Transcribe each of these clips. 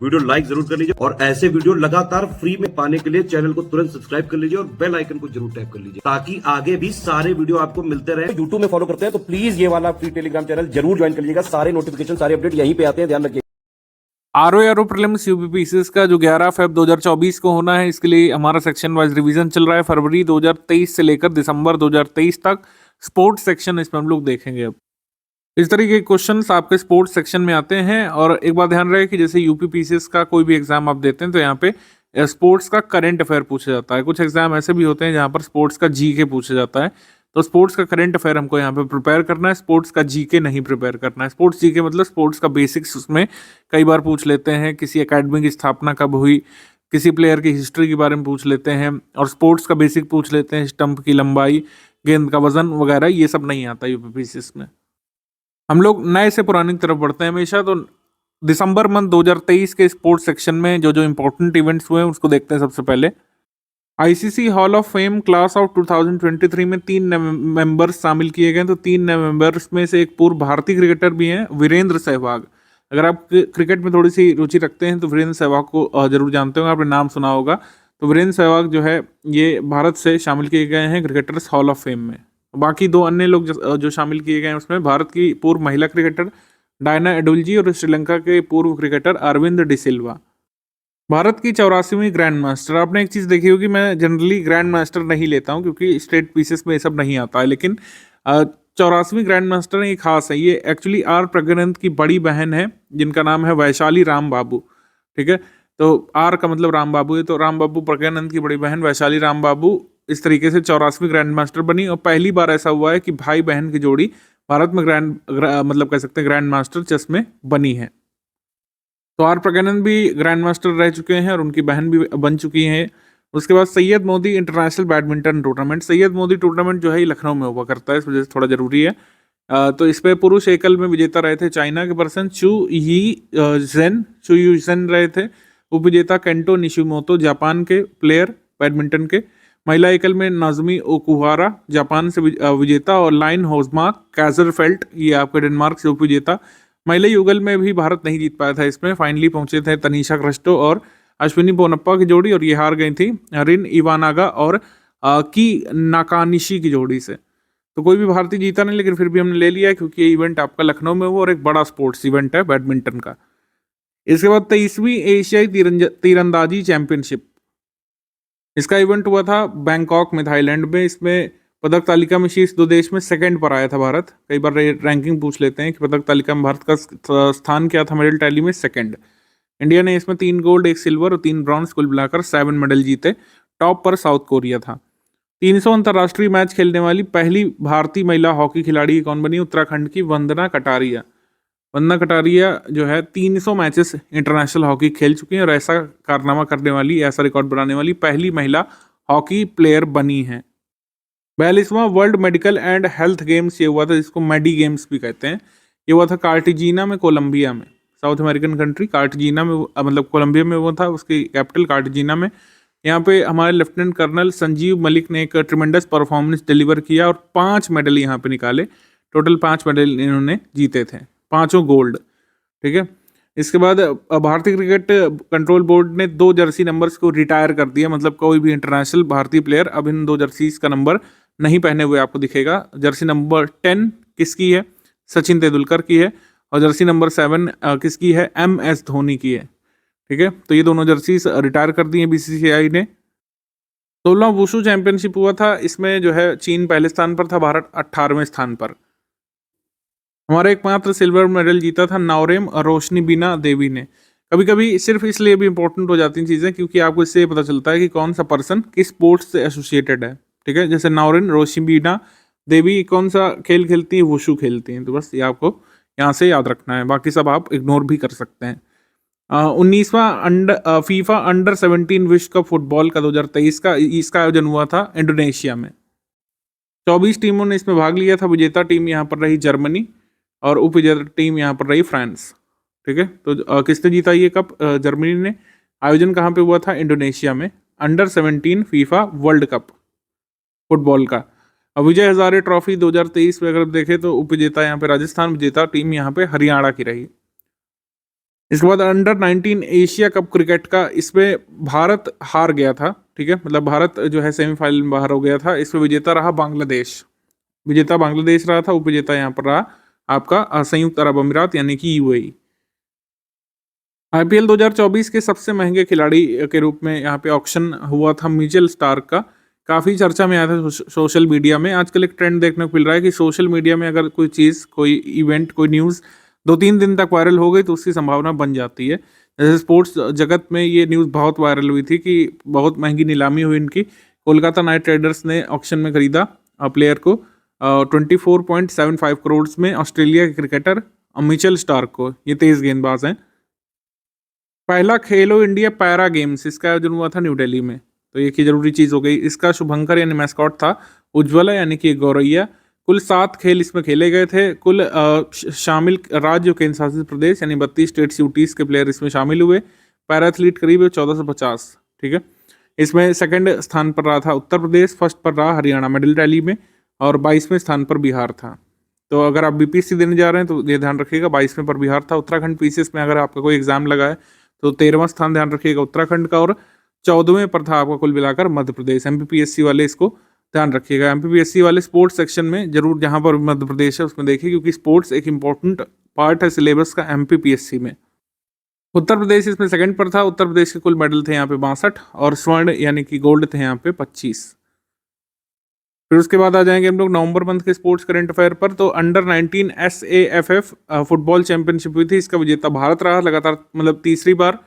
Video like जरूर कर लीजिए और ऐसे वीडियो लगातार फ्री में पाने के लिए चैनल को तुरंत सब्सक्राइब कर लीजिए और बेल आइकन को जरूर टैप कर लीजिए ताकि आगे भी सारे वीडियो आपको मिलते रहे। यूट्यूब में फॉलो करते हैं तो प्लीज ये वाला फ्री टेलीग्राम चैनल जरूर ज्वाइन कर लीजिएगा। सारे नोटिफिकेशन सारे अपडेट यहीं पे आते हैं, ध्यान रखिए। आरओ प्रीलिम्स यूपीपीसीएस का जो 11 फेब 2024 को होना है, इसके लिए हमारा सेक्शन वाइज रिवीजन चल रहा है। फरवरी 2023 से लेकर दिसंबर 2023 तक स्पोर्ट्स सेक्शन इसमें हम लोग देखेंगे। अब इस तरीके के क्वेश्चंस आपके स्पोर्ट्स सेक्शन में आते हैं। और एक बात ध्यान रहे कि जैसे यूपीपीसीएस का कोई भी एग्जाम आप देते हैं तो यहाँ पे स्पोर्ट्स का करंट अफेयर पूछा जाता है। कुछ एग्जाम ऐसे भी होते हैं जहाँ पर स्पोर्ट्स का जीके पूछा जाता है। तो स्पोर्ट्स का करंट अफेयर हमको यहाँ पे प्रिपेयर करना है, स्पोर्ट्स का जीके नहीं प्रिपेयर करना है। स्पोर्ट्स जीके मतलब स्पोर्ट्स का बेसिक्स उसमें कई बार पूछ लेते हैं। किसी एकेडमी की स्थापना कब हुई, किसी प्लेयर की हिस्ट्री के बारे में पूछ लेते हैं और स्पोर्ट्स का बेसिक पूछ लेते हैं, स्टंप की लंबाई, गेंद का वजन वगैरह, ये सब नहीं आता यूपीपीसीएस में। हम लोग नए से पुरानी की तरफ बढ़ते हैं हमेशा। तो दिसंबर मंथ 2023 के स्पोर्ट्स सेक्शन में जो जो इंपॉर्टेंट इवेंट्स हुए हैं उसको देखते हैं। सबसे पहले ICC hall of fame class of 2023 में 3 मेंबर्स शामिल किए गए। तो 3 मेंबर्स में से एक पूर्व भारतीय क्रिकेटर भी हैं, वीरेंद्र सहवाग। अगर आप क्रिकेट में थोड़ी सी रुचि रखते हैं तो वीरेंद्र सहवाग को जरूर जानते होंगे, आपने नाम सुना होगा। तो वीरेंद्र सहवाग जो है ये भारत से शामिल किए गए हैं क्रिकेटर्स हॉल ऑफ फेम में। बाकी 2 अन्य लोग जो शामिल किए गए हैं उसमें भारत की पूर्व महिला क्रिकेटर डायना एडुलजी और श्रीलंका के पूर्व क्रिकेटर अरविंद डिसिल्वा। भारत की 84वीं ग्रैंड मास्टर। आपने एक चीज़ देखी होगी, मैं जनरली ग्रैंड मास्टर नहीं लेता हूँ क्योंकि स्टेट पीसेस में ये सब नहीं आता है, लेकिन 84वीं ग्रैंड मास्टर ये खास है। ये एक्चुअली आर प्रज्ञानंद की बड़ी बहन है जिनका नाम है वैशाली राम बाबू। ठीक है, तो आर का मतलब राम बाबू है, तो राम बाबू प्रज्ञानंद की बड़ी बहन वैशाली राम बाबू इस तरीके से 84वीं ग्रैंड मास्टर बनी। और पहली बार ऐसा हुआ है कि भाई बहन की जोड़ी भारत में मतलब कह सकते हैं ग्रैंड मास्टर चेस में बनी है। तो आर प्रज्ञानंद भी ग्रैंड मास्टर रह चुके हैं और उनकी बहन भी बन चुकी हैं। उसके बाद Syed Modi international badminton tournament. Syed Modi tournament जो है लखनऊ में हुआ करता है, इस वजह से थोड़ा जरूरी है। तो इस पे पुरुष एकल में विजेता रहे थे चाइना के पर्सन चू यू जेन रहे थे। उपविजेता केंटो निशिमोतो जापान के प्लेयर बैडमिंटन के। महिला एकल में नाजमी ओकुहारा जापान से विजेता और लाइन होजमा कैजरफेल्ट ये आपके डेनमार्क से उपविजेता। महिला युगल में भी भारत नहीं जीत पाया था, इसमें फाइनली पहुंचे थे तनीषा क्रिस्टो और अश्विनी पोनप्पा की जोड़ी और ये हार गई थी रिन इवानागा और की नाकानिशी की जोड़ी से। तो कोई भी भारतीय जीता नहीं, लेकिन फिर भी हमने ले लिया क्योंकि ये इवेंट आपका लखनऊ में हुआ और एक बड़ा स्पोर्ट्स इवेंट है बैडमिंटन का। इसके बाद 23वीं एशियाई तीरंदाजी चैंपियनशिप, इसका इवेंट हुआ था बैंकॉक में थाईलैंड में। इसमें पदक तालिका में शीर्ष 2 देश में सेकंड पर आया था भारत। कई बार रैंकिंग पूछ लेते हैं कि पदक तालिका में भारत का स्थान क्या था, मेडल टैली में सेकंड। इंडिया ने इसमें 3 गोल्ड 1 सिल्वर और 3 ब्रॉन्ज कुल मिलाकर 7 मेडल जीते। टॉप पर साउथ कोरिया था। 300 अंतर्राष्ट्रीय मैच खेलने वाली पहली भारतीय महिला हॉकी खिलाड़ी कौन बनी? उत्तराखंड की वंदना कटारिया। वंदना कटारिया जो है 300 मैचेस इंटरनेशनल हॉकी खेल चुकी हैं और ऐसा कारनामा करने वाली, ऐसा रिकॉर्ड बनाने वाली पहली महिला हॉकी प्लेयर बनी है। 42वां world medical and health games ये हुआ था, जिसको मेडी गेम्स भी कहते हैं। ये हुआ था कार्टिजीना में, कोलंबिया में, साउथ अमेरिकन कंट्री कार्टिजीना में, मतलब कोलंबिया में वो था, उसकी कैपिटल कार्टिजीना में। यहाँ पे हमारे लेफ्टिनेंट कर्नल संजीव मलिक ने एक ट्रिमेंडस परफॉर्मेंस डिलीवर किया और 5 मेडल यहाँ पे निकाले। टोटल 5 मेडल इन्होंने जीते थे, 5 गोल्ड। ठीक है, इसके बाद भारतीय क्रिकेट कंट्रोल बोर्ड ने 2 जर्सी नंबर्स को रिटायर कर दिया। मतलब कोई भी इंटरनेशनल भारतीय प्लेयर अब इन 2 जर्सीज का नंबर नहीं पहने हुए आपको दिखेगा। जर्सी नंबर 10 किसकी है? सचिन तेंदुलकर की है। और जर्सी नंबर 7 किसकी है? MS धोनी की है। ठीक है, तो ये दोनों जर्सीज रिटायर कर दी है बीसीसीआई ने। 16वां वुशु चैंपियनशिप हुआ था, इसमें जो है चीन पहले स्थान पर था, भारत 18वें स्थान पर। हमारा एकमात्र सिल्वर मेडल जीता था नौरेम रोशनी बीना देवी ने। कभी कभी सिर्फ इसलिए भी इंपॉर्टेंट हो जाती हैं चीज़ें क्योंकि आपको इससे पता चलता है कि कौन सा पर्सन किस स्पोर्ट्स से एसोसिएटेड है। ठीक है, जैसे नौरेन रोशनीबीना देवी कौन सा खेल खेलती हैं? वुशु खेलती हैं। तो बस ये आपको यहाँ से याद रखना है, बाकी सब आप इग्नोर भी कर सकते हैं। 19वां फीफा अंडर 17 विश्व कप फुटबॉल का 2023 का इसका आयोजन हुआ था इंडोनेशिया में। 24 टीमों ने इसमें भाग लिया था। विजेता टीम यहाँ पर रही जर्मनी और उपविजेता टीम यहाँ पर रही फ्रांस। ठीक है, तो किसने जीता ये कप? जर्मनी ने। आयोजन कहाँ पे हुआ था? इंडोनेशिया में। Under 17 FIFA world cup football का। अब विजय हजारे ट्रॉफी 2023 में अगर देखें तो उपविजेता यहाँ पे राजस्थान, विजेता टीम यहाँ पे हरियाणा की रही। इसके बाद अंडर 19 एशिया कप क्रिकेट का, इसमें भारत हार गया था, ठीक है, मतलब भारत जो है सेमीफाइनल में बाहर हो गया था। इसमें विजेता रहा बांग्लादेश, विजेता बांग्लादेश रहा था, उपविजेता यहाँ पर रहा आपका संयुक्त अरब अमीरात यानी कि यूएई। आईपीएल 2024 के सबसे महंगे खिलाड़ी के रूप में यहाँ पे ऑक्शन हुआ था मिचेल स्टार्क का। काफ़ी चर्चा में आया था सोशल मीडिया में। आजकल एक ट्रेंड देखने को मिल रहा है कि सोशल मीडिया में अगर कोई चीज़, कोई इवेंट, कोई न्यूज़ 2-3 दिन तक वायरल हो गई तो उसकी संभावना बन जाती है। जैसे स्पोर्ट्स जगत में ये न्यूज़ बहुत वायरल हुई थी कि बहुत महंगी नीलामी हुई इनकी। कोलकाता नाइट राइडर्स ने ऑक्शन में खरीदा प्लेयर को 24.75 करोड़ में, ऑस्ट्रेलिया के क्रिकेटर मिचेल स्टार्क को। ये तेज़ गेंदबाज हैं। पहला खेलो इंडिया पैरा गेम्स, इसका आयोजन हुआ था न्यू दिल्ली में, तो ये की जरूरी चीज़ हो गई। इसका शुभंकर यानी मैस्कॉट था उज्ज्वला यानी कि गौरैया। कुल 7 खेल इसमें खेले गए थे। कुल शामिल राज्य और केंद्र शासित प्रदेश यानी 32 स्टेट यूटीज के प्लेयर इसमें शामिल हुए। पैरा एथलीट करीब 1450, ठीक है। इसमें सेकंड स्थान पर रहा था उत्तर प्रदेश, फर्स्ट पर रहा हरियाणा मेडल टैली में, और 22वें स्थान पर बिहार था। तो अगर आप बीपीएससी देने जा रहे हैं तो ये ध्यान रखिएगा 22वें पर बिहार था। उत्तराखंड पीसीएस में अगर आपका कोई एग्जाम लगा है तो 13वां स्थान ध्यान रखिएगा उत्तराखंड का, और 14वें पर था आपका कुल मिलाकर मध्य प्रदेश। एमपीपीएससी वाले इसको ध्यान रखिएगा। एमपीपीएससी वाले स्पोर्ट्स सेक्शन में जरूर जहां पर मध्य प्रदेश है उसमें देखिए, क्योंकि स्पोर्ट्स एक इंपॉर्टेंट पार्ट है सिलेबस का एमपीपीएससी में। उत्तर प्रदेश इसमें सेकंड पर था। उत्तर प्रदेश के कुल मेडल थे यहाँ पे 62, और स्वर्ण यानी कि गोल्ड थे यहाँ पे 25। फिर उसके बाद आ जाएंगे हम लोग नवंबर मंथ के स्पोर्ट्स करंट अफेयर पर। तो अंडर 19 SAFF फुटबॉल चैंपियनशिप हुई थी। इसका विजेता भारत रहा लगातार, मतलब तीसरी बार,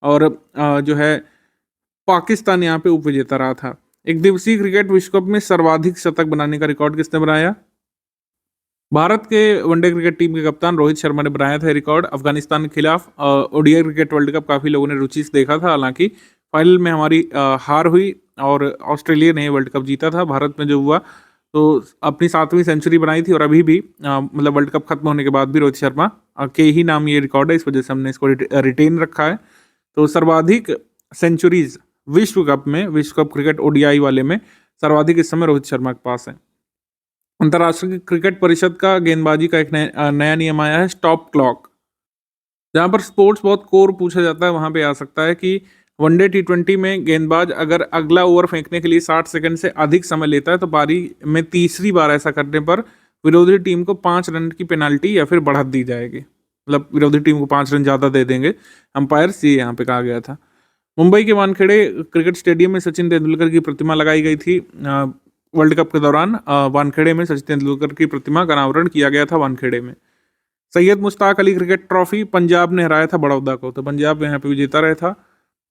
और जो है पाकिस्तान यहाँ पे उप विजेता रहा था। एक दिवसीय क्रिकेट विश्व कप में सर्वाधिक शतक बनाने का रिकॉर्ड किसने बनाया? भारत के वनडे क्रिकेट टीम के कप्तान रोहित शर्मा ने बनाया था रिकॉर्ड अफगानिस्तान के खिलाफ। ओडीआई क्रिकेट वर्ल्ड कप काफ़ी लोगों ने रुचि से देखा था, हालांकि फाइनल में हमारी हार हुई और ऑस्ट्रेलिया ने वर्ल्ड कप जीता था। भारत में जो हुआ तो अपनी 7वीं सेंचुरी बनाई थी, और अभी भी मतलब वर्ल्ड कप खत्म होने के बाद भी रोहित शर्मा के ही नाम ये रिकॉर्ड है, इस वजह से हमने इसको रिटेन रखा है। तो सर्वाधिक सेंचुरीज विश्व कप में, विश्व कप क्रिकेट ओडीआई वाले में सर्वाधिक इस समय रोहित शर्मा के पास है। अंतर्राष्ट्रीय क्रिकेट परिषद का गेंदबाजी का एक नया नियम आया है, स्टॉप क्लॉक। जहाँ पर स्पोर्ट्स बहुत कोर पूछा जाता है वहाँ पे आ सकता है कि वनडे T20 में गेंदबाज अगर अगला ओवर फेंकने के लिए 60 सेकंड से अधिक समय लेता है तो पारी में तीसरी बार ऐसा करने पर विरोधी टीम को 5 रन की पेनाल्टी या फिर बढ़त दी जाएगी। मतलब विरोधी टीम को 5 रन ज़्यादा दे देंगे अंपायर्स, ये यहाँ पे कहा गया था। मुंबई के वानखेड़े क्रिकेट स्टेडियम में सचिन तेंदुलकर की प्रतिमा लगाई गई थी। वर्ल्ड कप के दौरान वानखेड़े में सचिन तेंदुलकर की प्रतिमा का अनावरण किया गया था वानखेड़े में। सैयद मुश्ताक अली क्रिकेट ट्रॉफी पंजाब ने हराया था बड़ौदा को, तो पंजाब यहाँ पे विजेता रहा था।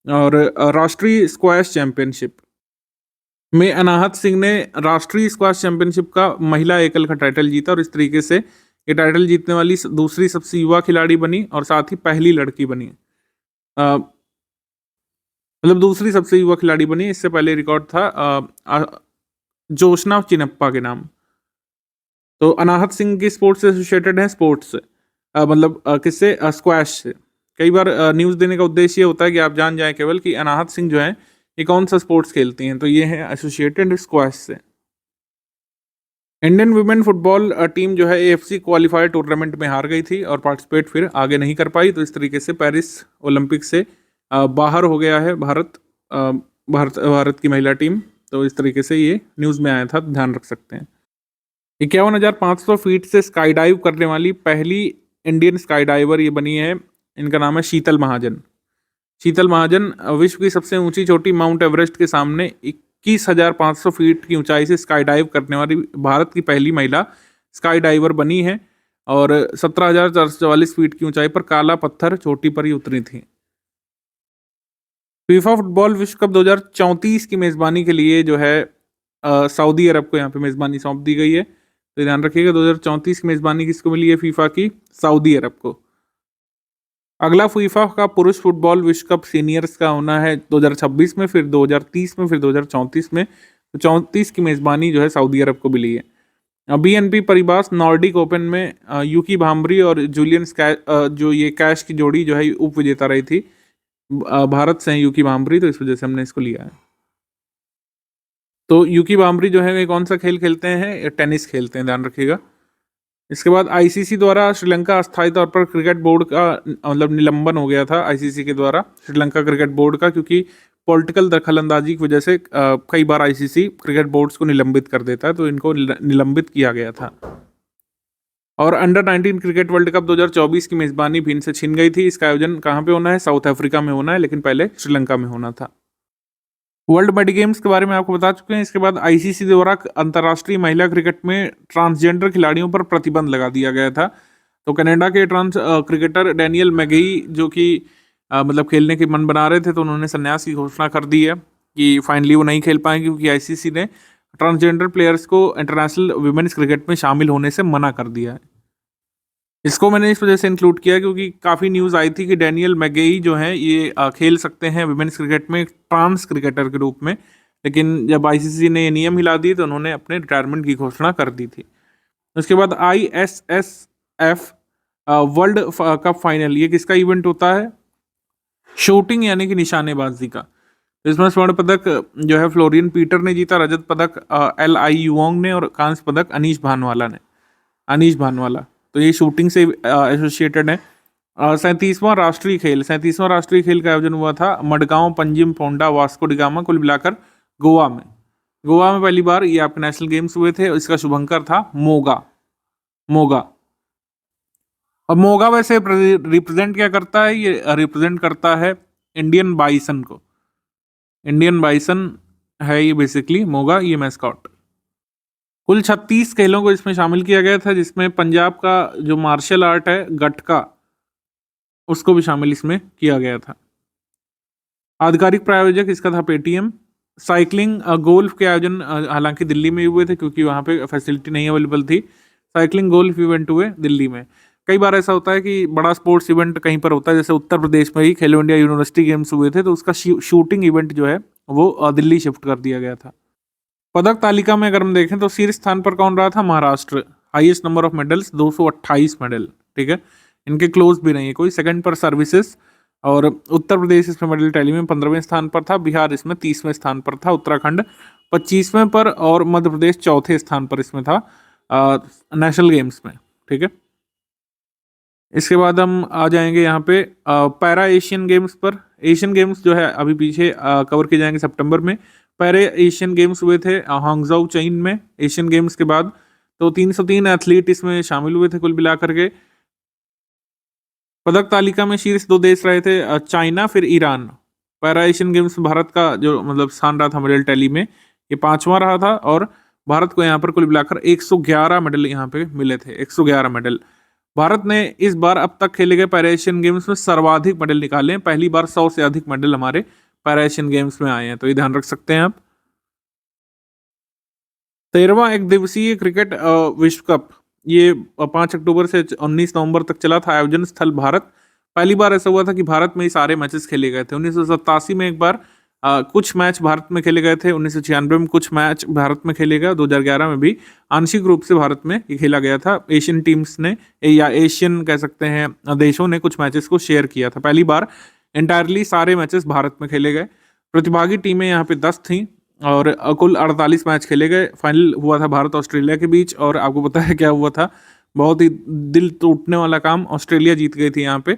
और राष्ट्रीय स्क्वैश चैंपियनशिप में अनाहत सिंह ने राष्ट्रीय स्क्वैश चैंपियनशिप का महिला एकल का टाइटल जीता, और इस तरीके से ये टाइटल जीतने वाली दूसरी सबसे युवा खिलाड़ी बनी और साथ ही पहली लड़की बनी। मतलब दूसरी सबसे युवा खिलाड़ी बनी। इससे पहले रिकॉर्ड था जोशना चिनप्पा के नाम। तो अनाहत सिंह की स्पोर्ट्स से एसोसिएटेड है, स्पोर्ट्स से मतलब किससे? स्क्वैश से। कई बार न्यूज़ देने का उद्देश्य ये होता है कि आप जान जाएं केवल कि अनाहत सिंह जो है ये कौन सा स्पोर्ट्स खेलती हैं, तो ये है एसोसिएटेड स्क्वैश से। इंडियन वुमेन फुटबॉल टीम जो है AFC क्वालिफायर टूर्नामेंट में हार गई थी और पार्टिसिपेट फिर आगे नहीं कर पाई, तो इस तरीके से पेरिस ओलंपिक से बाहर हो गया है भारत की महिला टीम। तो इस तरीके से ये न्यूज़ में आया था, ध्यान रख सकते हैं। 51,500 फीट से स्काई डाइव करने वाली पहली इंडियन स्काई डाइवर ये बनी है। इनका नाम है शीतल महाजन। शीतल महाजन विश्व की सबसे ऊंची चोटी माउंट एवरेस्ट के सामने 21,500 फीट की ऊंचाई से स्काई डाइव करने वाली भारत की पहली महिला स्काई डाइवर बनी है, और 17,444 फीट की ऊंचाई पर काला पत्थर चोटी पर ही उतरी थी। फीफा फुटबॉल विश्व कप 2034 की मेज़बानी के लिए जो है सऊदी अरब को यहाँ पे मेज़बानी सौंप दी गई है। तो ध्यान रखिएगा 2034 की मेज़बानी किसको मिली है? फीफा की सऊदी अरब को। अगला फीफा का पुरुष फुटबॉल विश्व कप सीनियर्स का होना है 2026 में, फिर 2030 में, फिर 2034 में। तो 34 की मेज़बानी जो है सऊदी अरब को मिली है। BNP परिबास नॉर्डिक ओपन में यूकी भाम्बरी और जूलियन जो ये कैश की जोड़ी जो है उप विजेता रही थी। भारत से हैं यूकी भाम्बरी, तो इस वजह से हमने इसको लिया है। तो यूकी भाम्बरी जो है ये कौन सा खेल खेलते हैं? टेनिस खेलते हैं, ध्यान रखिएगा। इसके बाद आईसीसी द्वारा श्रीलंका अस्थायी तौर पर क्रिकेट बोर्ड का मतलब निलंबन हो गया था आईसीसी के द्वारा श्रीलंका क्रिकेट बोर्ड का, क्योंकि पॉलिटिकल दखलंदाजी की वजह से कई बार आईसीसी क्रिकेट बोर्ड्स को निलंबित कर देता है, तो इनको निलंबित किया गया था। और अंडर 19 क्रिकेट वर्ल्ड कप 2024 की मेजबानी भी इनसे छीन गई थी। इसका आयोजन कहाँ पे होना है? साउथ अफ्रीका में होना है, लेकिन पहले श्रीलंका में होना था। वर्ल्ड मेडी गेम्स के बारे में आपको बता चुके हैं। इसके बाद आईसीसी द्वारा अंतर्राष्ट्रीय महिला क्रिकेट में ट्रांसजेंडर खिलाड़ियों पर प्रतिबंध लगा दिया गया था। तो कनाडा के ट्रांस क्रिकेटर डैनियल मैगई जो कि मतलब खेलने के मन बना रहे थे, तो उन्होंने संन्यास की घोषणा कर दी है कि फाइनली वो नहीं खेल पाएंगे, क्योंकि आईसीसी ने ट्रांसजेंडर प्लेयर्स को इंटरनेशनल वुमेन्स क्रिकेट में शामिल होने से मना कर दिया है। इसको मैंने इस वजह से इंक्लूड किया क्योंकि काफ़ी न्यूज़ आई थी कि डैनियल मैगई जो है ये खेल सकते हैं वुमेन्स क्रिकेट में ट्रांस क्रिकेटर के रूप में, लेकिन जब आईसीसी ने ये नियम हिला दिए तो उन्होंने अपने रिटायरमेंट की घोषणा कर दी थी। उसके बाद ISSF वर्ल्ड कप फाइनल, ये किसका इवेंट होता है? शूटिंग यानी कि निशानेबाजी का। इसमें स्वर्ण पदक जो है फ्लोरियन पीटर ने जीता, रजत पदक LI युवांग ने, और कांस्य पदक अनीश भानवाला। तो ये शूटिंग से एसोसिएटेड है। 37वां राष्ट्रीय खेल का आयोजन हुआ था मडगांव, पंजिम, पोंडा, वास्को डिगामा, कुल मिलाकर गोवा में पहली बार ये आपके नेशनल गेम्स हुए थे। इसका शुभंकर था मोगा। अब मोगा वैसे रिप्रेजेंट क्या करता है? ये रिप्रेजेंट करता है इंडियन बाइसन को। इंडियन बाइसन है ये बेसिकली मोगा, ये मैस्कॉट। कुल 36 खेलों को इसमें शामिल किया गया था, जिसमें पंजाब का जो मार्शल आर्ट है गटका, उसको भी शामिल इसमें किया गया था। आधिकारिक प्रायोजक इसका था पेटीएम। साइकिलिंग गोल्फ के आयोजन हालांकि दिल्ली में हुए थे, क्योंकि वहाँ पे फैसिलिटी नहीं अवेलेबल थी। साइकिलिंग गोल्फ इवेंट हुए दिल्ली में। कई बार ऐसा होता है कि बड़ा स्पोर्ट्स इवेंट कहीं पर होता है, जैसे उत्तर प्रदेश में ही खेलो इंडिया यूनिवर्सिटी गेम्स हुए थे, तो उसका शूटिंग इवेंट जो है वो दिल्ली शिफ्ट कर दिया गया था। पदक तालिका में अगर हम देखें तो शीर्ष स्थान पर कौन रहा था? Maharashtra, highest number of medals 228 medal, ठीक है, इनके क्लोज भी नहीं है कोई। सेकंड पर सर्विसेज, और उत्तर प्रदेश इसमें मेडल टैली में 15वें स्थान पर था, बिहार इसमें 30वें स्थान पर था, उत्तराखंड 25वें पर, और मध्य प्रदेश 4थे स्थान पर इसमें था नेशनल गेम्स में, ठीक है। इसके बाद हम आ जाएंगे यहाँ पे पैरा एशियन गेम्स पर। एशियन गेम्स जो है अभी पीछे कवर किए जाएंगे सितंबर में। पैरा एशियन गेम्स हुए थे हांगझाऊ चीन में एशियन गेम्स के बाद। तो 303 एथलीट इसमें शामिल हुए थे कुल मिलाकर के। पदक तालिका में शीर्ष 2 देश रहे थे चाइना फिर ईरान। पैरा एशियन गेम्स में भारत का जो मतलब स्थान रहा था मेडल टैली में, ये 5वां रहा था, और भारत को यहाँ पर कुल मिलाकर 111 मेडल यहाँ पे मिले थे, 111 मेडल। भारत ने इस बार अब तक खेले गए पैरा एशियन गेम्स में सर्वाधिक मेडल निकाले हैं। पहली बार 100 से अधिक मेडल हमारे पैरा एशियन गेम्स में आए हैं, तो ये ध्यान रख सकते हैं आप। 13वां एक दिवसीय क्रिकेट विश्व कप, ये 5 अक्टूबर से 19 नवंबर तक चला था। आयोजन स्थल भारत। पहली बार ऐसा हुआ था कि भारत में ही सारे मैचेस खेले गए थे। 1987 में एक बार कुछ मैच भारत में खेले गए थे, 1996 में कुछ मैच भारत में खेले गए, 2011 में भी आंशिक रूप से भारत में ये खेला गया था। एशियन टीम्स ने या एशियन कह सकते हैं देशों ने कुछ मैचेस को शेयर किया था। पहली बार एंटायरली सारे मैचेस भारत में खेले गए। प्रतिभागी टीमें यहाँ पे 10 थीं और कुल 48 मैच खेले गए। फाइनल हुआ था भारत ऑस्ट्रेलिया के बीच, और आपको पता है क्या हुआ था? बहुत ही दिल टूटने वाला काम, ऑस्ट्रेलिया जीत गई थी यहाँ पे।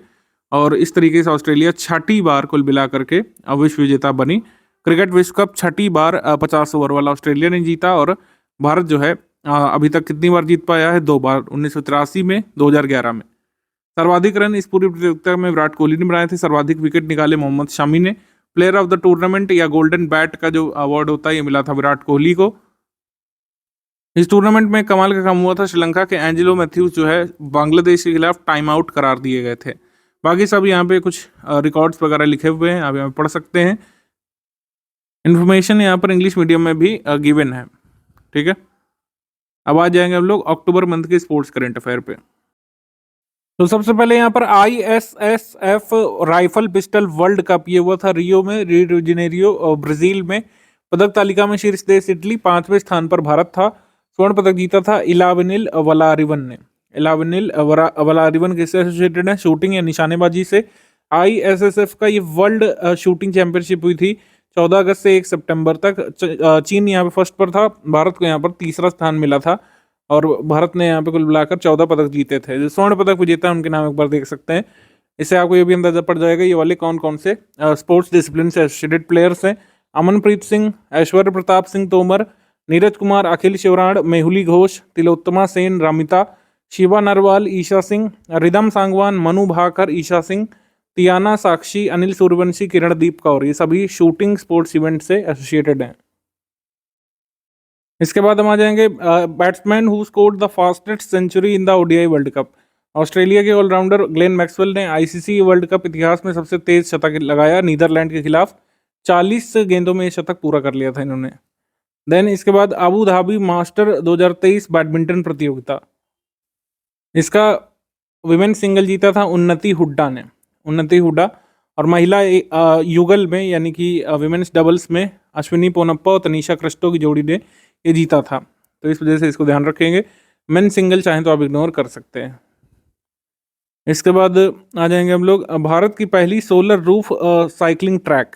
और इस तरीके से ऑस्ट्रेलिया 6ठी बार कुल मिला करके विश्व विजेता बनी। क्रिकेट विश्व कप 6ठी बार 50 ओवर वाला ऑस्ट्रेलिया ने जीता, और भारत जो है अभी तक कितनी बार जीत पाया है? 2 बार, 1983 में, 2011 में। सर्वाधिक रन इस पूरी प्रतियोगिता में विराट कोहली ने बनाए थे। सर्वाधिक विकेट निकाले मोहम्मद शमी ने। प्लेयर ऑफ द टूर्नामेंट या गोल्डन बैट का जो अवार्ड होता है ये मिला था विराट कोहली को। इस टूर्नामेंट में कमाल का काम हुआ था। श्रीलंका के एंजेलो मैथ्यूज जो है बांग्लादेश के खिलाफ टाइम आउट करार दिए गए थे। बाकी सब यहाँ पे कुछ रिकॉर्ड्स वगैरह लिखे हुए हैं, आप यहाँ पढ़ सकते हैं। इन्फॉर्मेशन यहाँ पर इंग्लिश मीडियम में भी गिवन है, ठीक है। अब आ जाएंगे हम लोग अक्टूबर मंथ के स्पोर्ट्स करंट अफेयर पे। तो सबसे पहले यहाँ पर ISSF rifle pistol world cup, ये हुआ था रियो में, रियो डी जेनेरियो ब्राजील में। पदक तालिका में शीर्ष देश इटली, 5वें स्थान पर भारत था। स्वर्ण पदक जीता था इलावेनिल वलारिवन ने। इलावेनिल वलारिवन किससे एसोसिएटेड है? शूटिंग या निशानेबाजी से। ISSF का ये वर्ल्ड शूटिंग चैंपियनशिप हुई थी 14 अगस्त से 1 सितंबर तक। चीन यहाँ पे फर्स्ट पर था, भारत को यहाँ पर 3रा स्थान मिला था। और भारत ने यहाँ पे कुल मिलाकर 14 पदक जीते थे। जो स्वर्ण पदक विजेता उनके नाम एक बार देख सकते हैं। इससे आपको ये भी अंदाजा पड़ जाएगा ये वाले कौन कौन से स्पोर्ट्स डिसिप्लिन से एसोसिएटेड प्लेयर्स हैं। अमनप्रीत सिंह, ऐश्वर्य प्रताप सिंह तोमर, नीरज कुमार, अखिल शिवराण, मेहुली घोष, तिलोत्तमा सेन, रामिता, शिवा नरवाल, ईशा सिंह, रिदम सांगवान, मनु भाकर, ईशा सिंह, तियाना साक्षी, अनिल सूर्यवंशी, किरणदीप कौर, ये सभी शूटिंग स्पोर्ट्स इवेंट से एसोसिएटेड हैं। इसके बाद हम आ जाएंगे batsman who scored the fastest century in the ODI world cup. Australia के ऑलराउंडर ग्लेन मैक्सवेल ने आईसीसी वर्ल्ड कप इतिहास में सबसे तेज शतक लगाया नीदरलैंड के खिलाफ। 40 गेंदों में ये शतक पूरा कर लिया था इन्होंने। देन इसके बाद अबू धाबी मास्टर 2023 बैडमिंटन प्रतियोगिता, इसका विमेन सिंगल जीता था उन्नति हुड्डा ने, उन्नति हुड्डा। और महिला युगल में यानी कि विमेन्स डबल्स में अश्विनी पोनप्पा और तनीषा क्रिस्टो की जोड़ी ने ये जीता था, तो इस वजह से इसको ध्यान रखेंगे। मेन सिंगल चाहें तो आप इग्नोर कर सकते हैं। इसके बाद आ जाएंगे हम लोग भारत की पहली solar roof cycling track.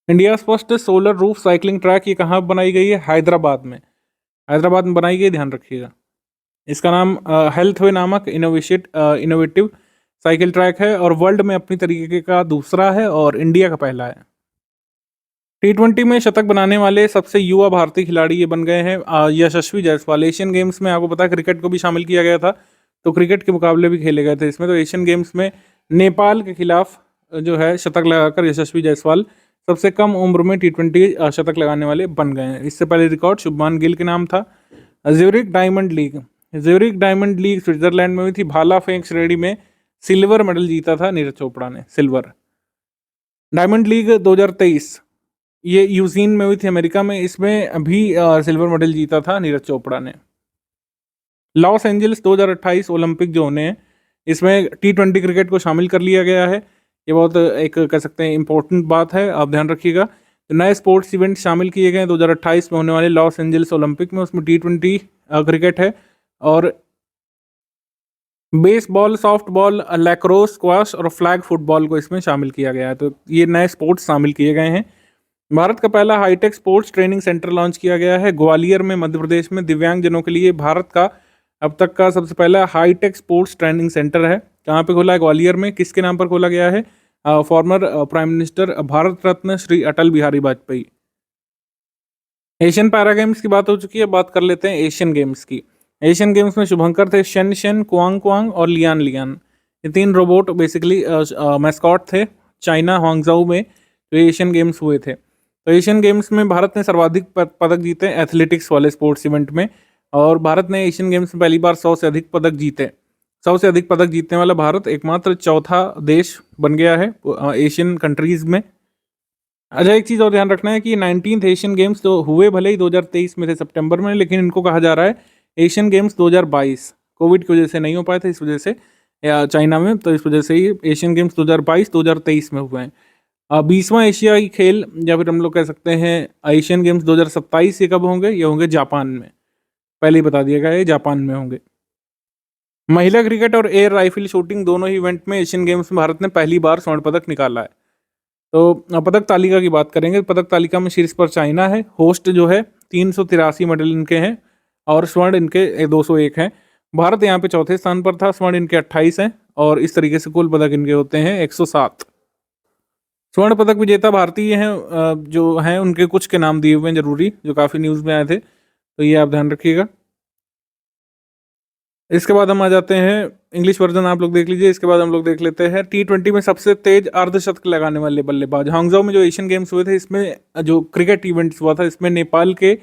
India first solar roof cycling track ये कहाँ बनाई गई है? हैदराबाद में, हैदराबाद में बनाई गई, ध्यान रखिएगा। इसका नाम हेल्थवे नामक इनोवेटिव साइकिल ट्रैक है और वर्ल्ड में अपनी तरीके का दूसरा है और इंडिया का पहला है। T20 में शतक बनाने वाले सबसे युवा भारतीय खिलाड़ी ये बन गए हैं यशस्वी जायसवाल। एशियन गेम्स में आपको पता है क्रिकेट को भी शामिल किया गया था, तो क्रिकेट के मुकाबले भी खेले गए थे इसमें। तो एशियन गेम्स में नेपाल के खिलाफ जो है शतक लगाकर यशस्वी जायसवाल सबसे कम उम्र में T20 शतक लगाने वाले बन गए हैं। इससे पहले रिकॉर्ड शुभमान गिल के नाम था। Zurich diamond league, Zurich diamond league Switzerland में हुई थी। भाला फेंक श्रेणी में सिल्वर मेडल जीता था नीरज चोपड़ा ने, सिल्वर। डायमंड लीग 2023 ये यूजीन में हुई थी अमेरिका में, इसमें भी सिल्वर मेडल जीता था नीरज चोपड़ा ने। लॉस एंजल्स 2028 ओलंपिक जो होने हैं इसमें T20 क्रिकेट को शामिल कर लिया गया है। ये बहुत एक कह सकते हैं इंपॉर्टेंट बात है, आप ध्यान रखिएगा। तो नए स्पोर्ट्स इवेंट शामिल किए गए हैं 2028 में होने वाले लॉस एंजल्स ओलंपिक में, उसमें T20 क्रिकेट है और बेसबॉल, सॉफ्टबॉल, लैक्रोस, स्क्वाश और फ्लैग फुटबॉल को इसमें शामिल किया गया है। तो ये नए स्पोर्ट्स शामिल किए गए हैं। भारत का पहला hi tech sports training centre launch किया गया है ग्वालियर में, मध्य प्रदेश में। दिव्यांगजनों के लिए भारत का अब तक का सबसे पहला हाईटेक स्पोर्ट्स ट्रेनिंग सेंटर है। कहाँ पे खोला है? ग्वालियर में। किसके नाम पर खोला गया है? Former prime minister Bharat Ratna Shri Atal Bihari Vajpayee. Asian para games की बात हो चुकी है, बात कर लेते हैं एशियन गेम्स की। एशियन गेम्स में शुभंकर थे, शन शन, कुआंग कुआंग और लियान लियान। ये 3 रोबोट बेसिकली मैस्कॉट थे चाइना हांगझाऊ में जो एशियन गेम्स हुए थे। तो एशियन गेम्स में भारत ने सर्वाधिक पदक जीते एथलेटिक्स वाले स्पोर्ट्स इवेंट में, और भारत ने एशियन गेम्स में पहली बार 100 से अधिक पदक जीते। 100 से अधिक पदक जीतने वाला भारत एकमात्र चौथा देश बन गया है एशियन कंट्रीज में। अच्छा, एक चीज़ और ध्यान रखना है कि 19th एशियन गेम्स तो हुए भले ही 2023 में थे सितंबर में, लेकिन इनको कहा जा रहा है एशियन गेम्स 2022। कोविड की वजह से नहीं हो पाए थे इस वजह से चाइना में, तो इस वजह से ही एशियन गेम्स 2022-2023 में हुए हैं। 20वां एशियाई खेल या फिर हम लोग कह सकते हैं एशियन गेम्स 2027 ये कब होंगे? ये होंगे जापान में। पहले ही बता दिया गया है जापान में होंगे। महिला क्रिकेट और एयर राइफल शूटिंग दोनों ही इवेंट में एशियन गेम्स में भारत ने पहली बार स्वर्ण पदक निकाला है। तो पदक तालिका की बात करेंगे। पदक तालिका में शीर्ष पर चाइना है, होस्ट जो है 383 मेडल इनके हैं और स्वर्ण इनके 201 हैं। भारत यहाँ पे चौथे स्थान पर था, स्वर्ण इनके 28 हैं और इस तरीके से कुल पदक इनके होते हैं 107। स्वर्ण पदक विजेता भारतीय हैं जो हैं उनके कुछ के नाम दिए हुए हैं जरूरी, जो काफ़ी न्यूज़ में आए थे, तो ये आप ध्यान रखिएगा। इसके बाद हम आ जाते हैं, इंग्लिश वर्जन आप लोग देख लीजिए। इसके बाद हम लोग देख लेते हैं T20 में सबसे तेज अर्धशतक लगाने वाले बल्लेबाज। हांगझाऊ में जो एशियन गेम्स हुए थे इसमें जो क्रिकेट इवेंट्स हुआ था इसमें नेपाल के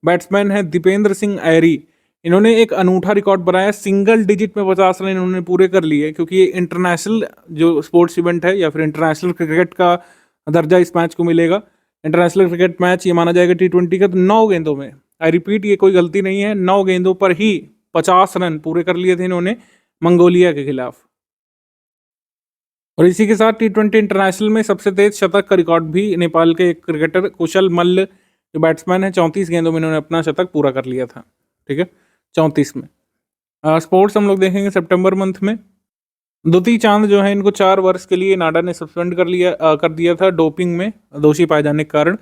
बैट्समैन हैं दीपेंद्र सिंह ऐरी। इन्होंने एक अनूठा रिकॉर्ड बनाया, सिंगल डिजिट में 50 रन इन्होंने पूरे कर लिए, क्योंकि ये इंटरनेशनल जो स्पोर्ट्स इवेंट है या फिर इंटरनेशनल क्रिकेट का दर्जा इस मैच को मिलेगा। इंटरनेशनल क्रिकेट मैच ये माना जाएगा T20 का। तो 9 गेंदों में, आई रिपीट ये कोई गलती नहीं है, 9 गेंदों पर ही 50 रन पूरे कर लिए थे इन्होंने मंगोलिया के खिलाफ। और इसी के साथ T20 इंटरनेशनल में सबसे तेज शतक का रिकॉर्ड भी नेपाल के एक क्रिकेटर कुशल मल्ल जो बैट्समैन है 34 गेंदों में इन्होंने अपना शतक पूरा कर लिया था। ठीक है, 34 में। स्पोर्ट्स हम लोग देखेंगे सितंबर मंथ में। दुती चांद जो है इनको 4 वर्ष के लिए नाडा ने सस्पेंड कर दिया था डोपिंग में दोषी पाए जाने के कारण।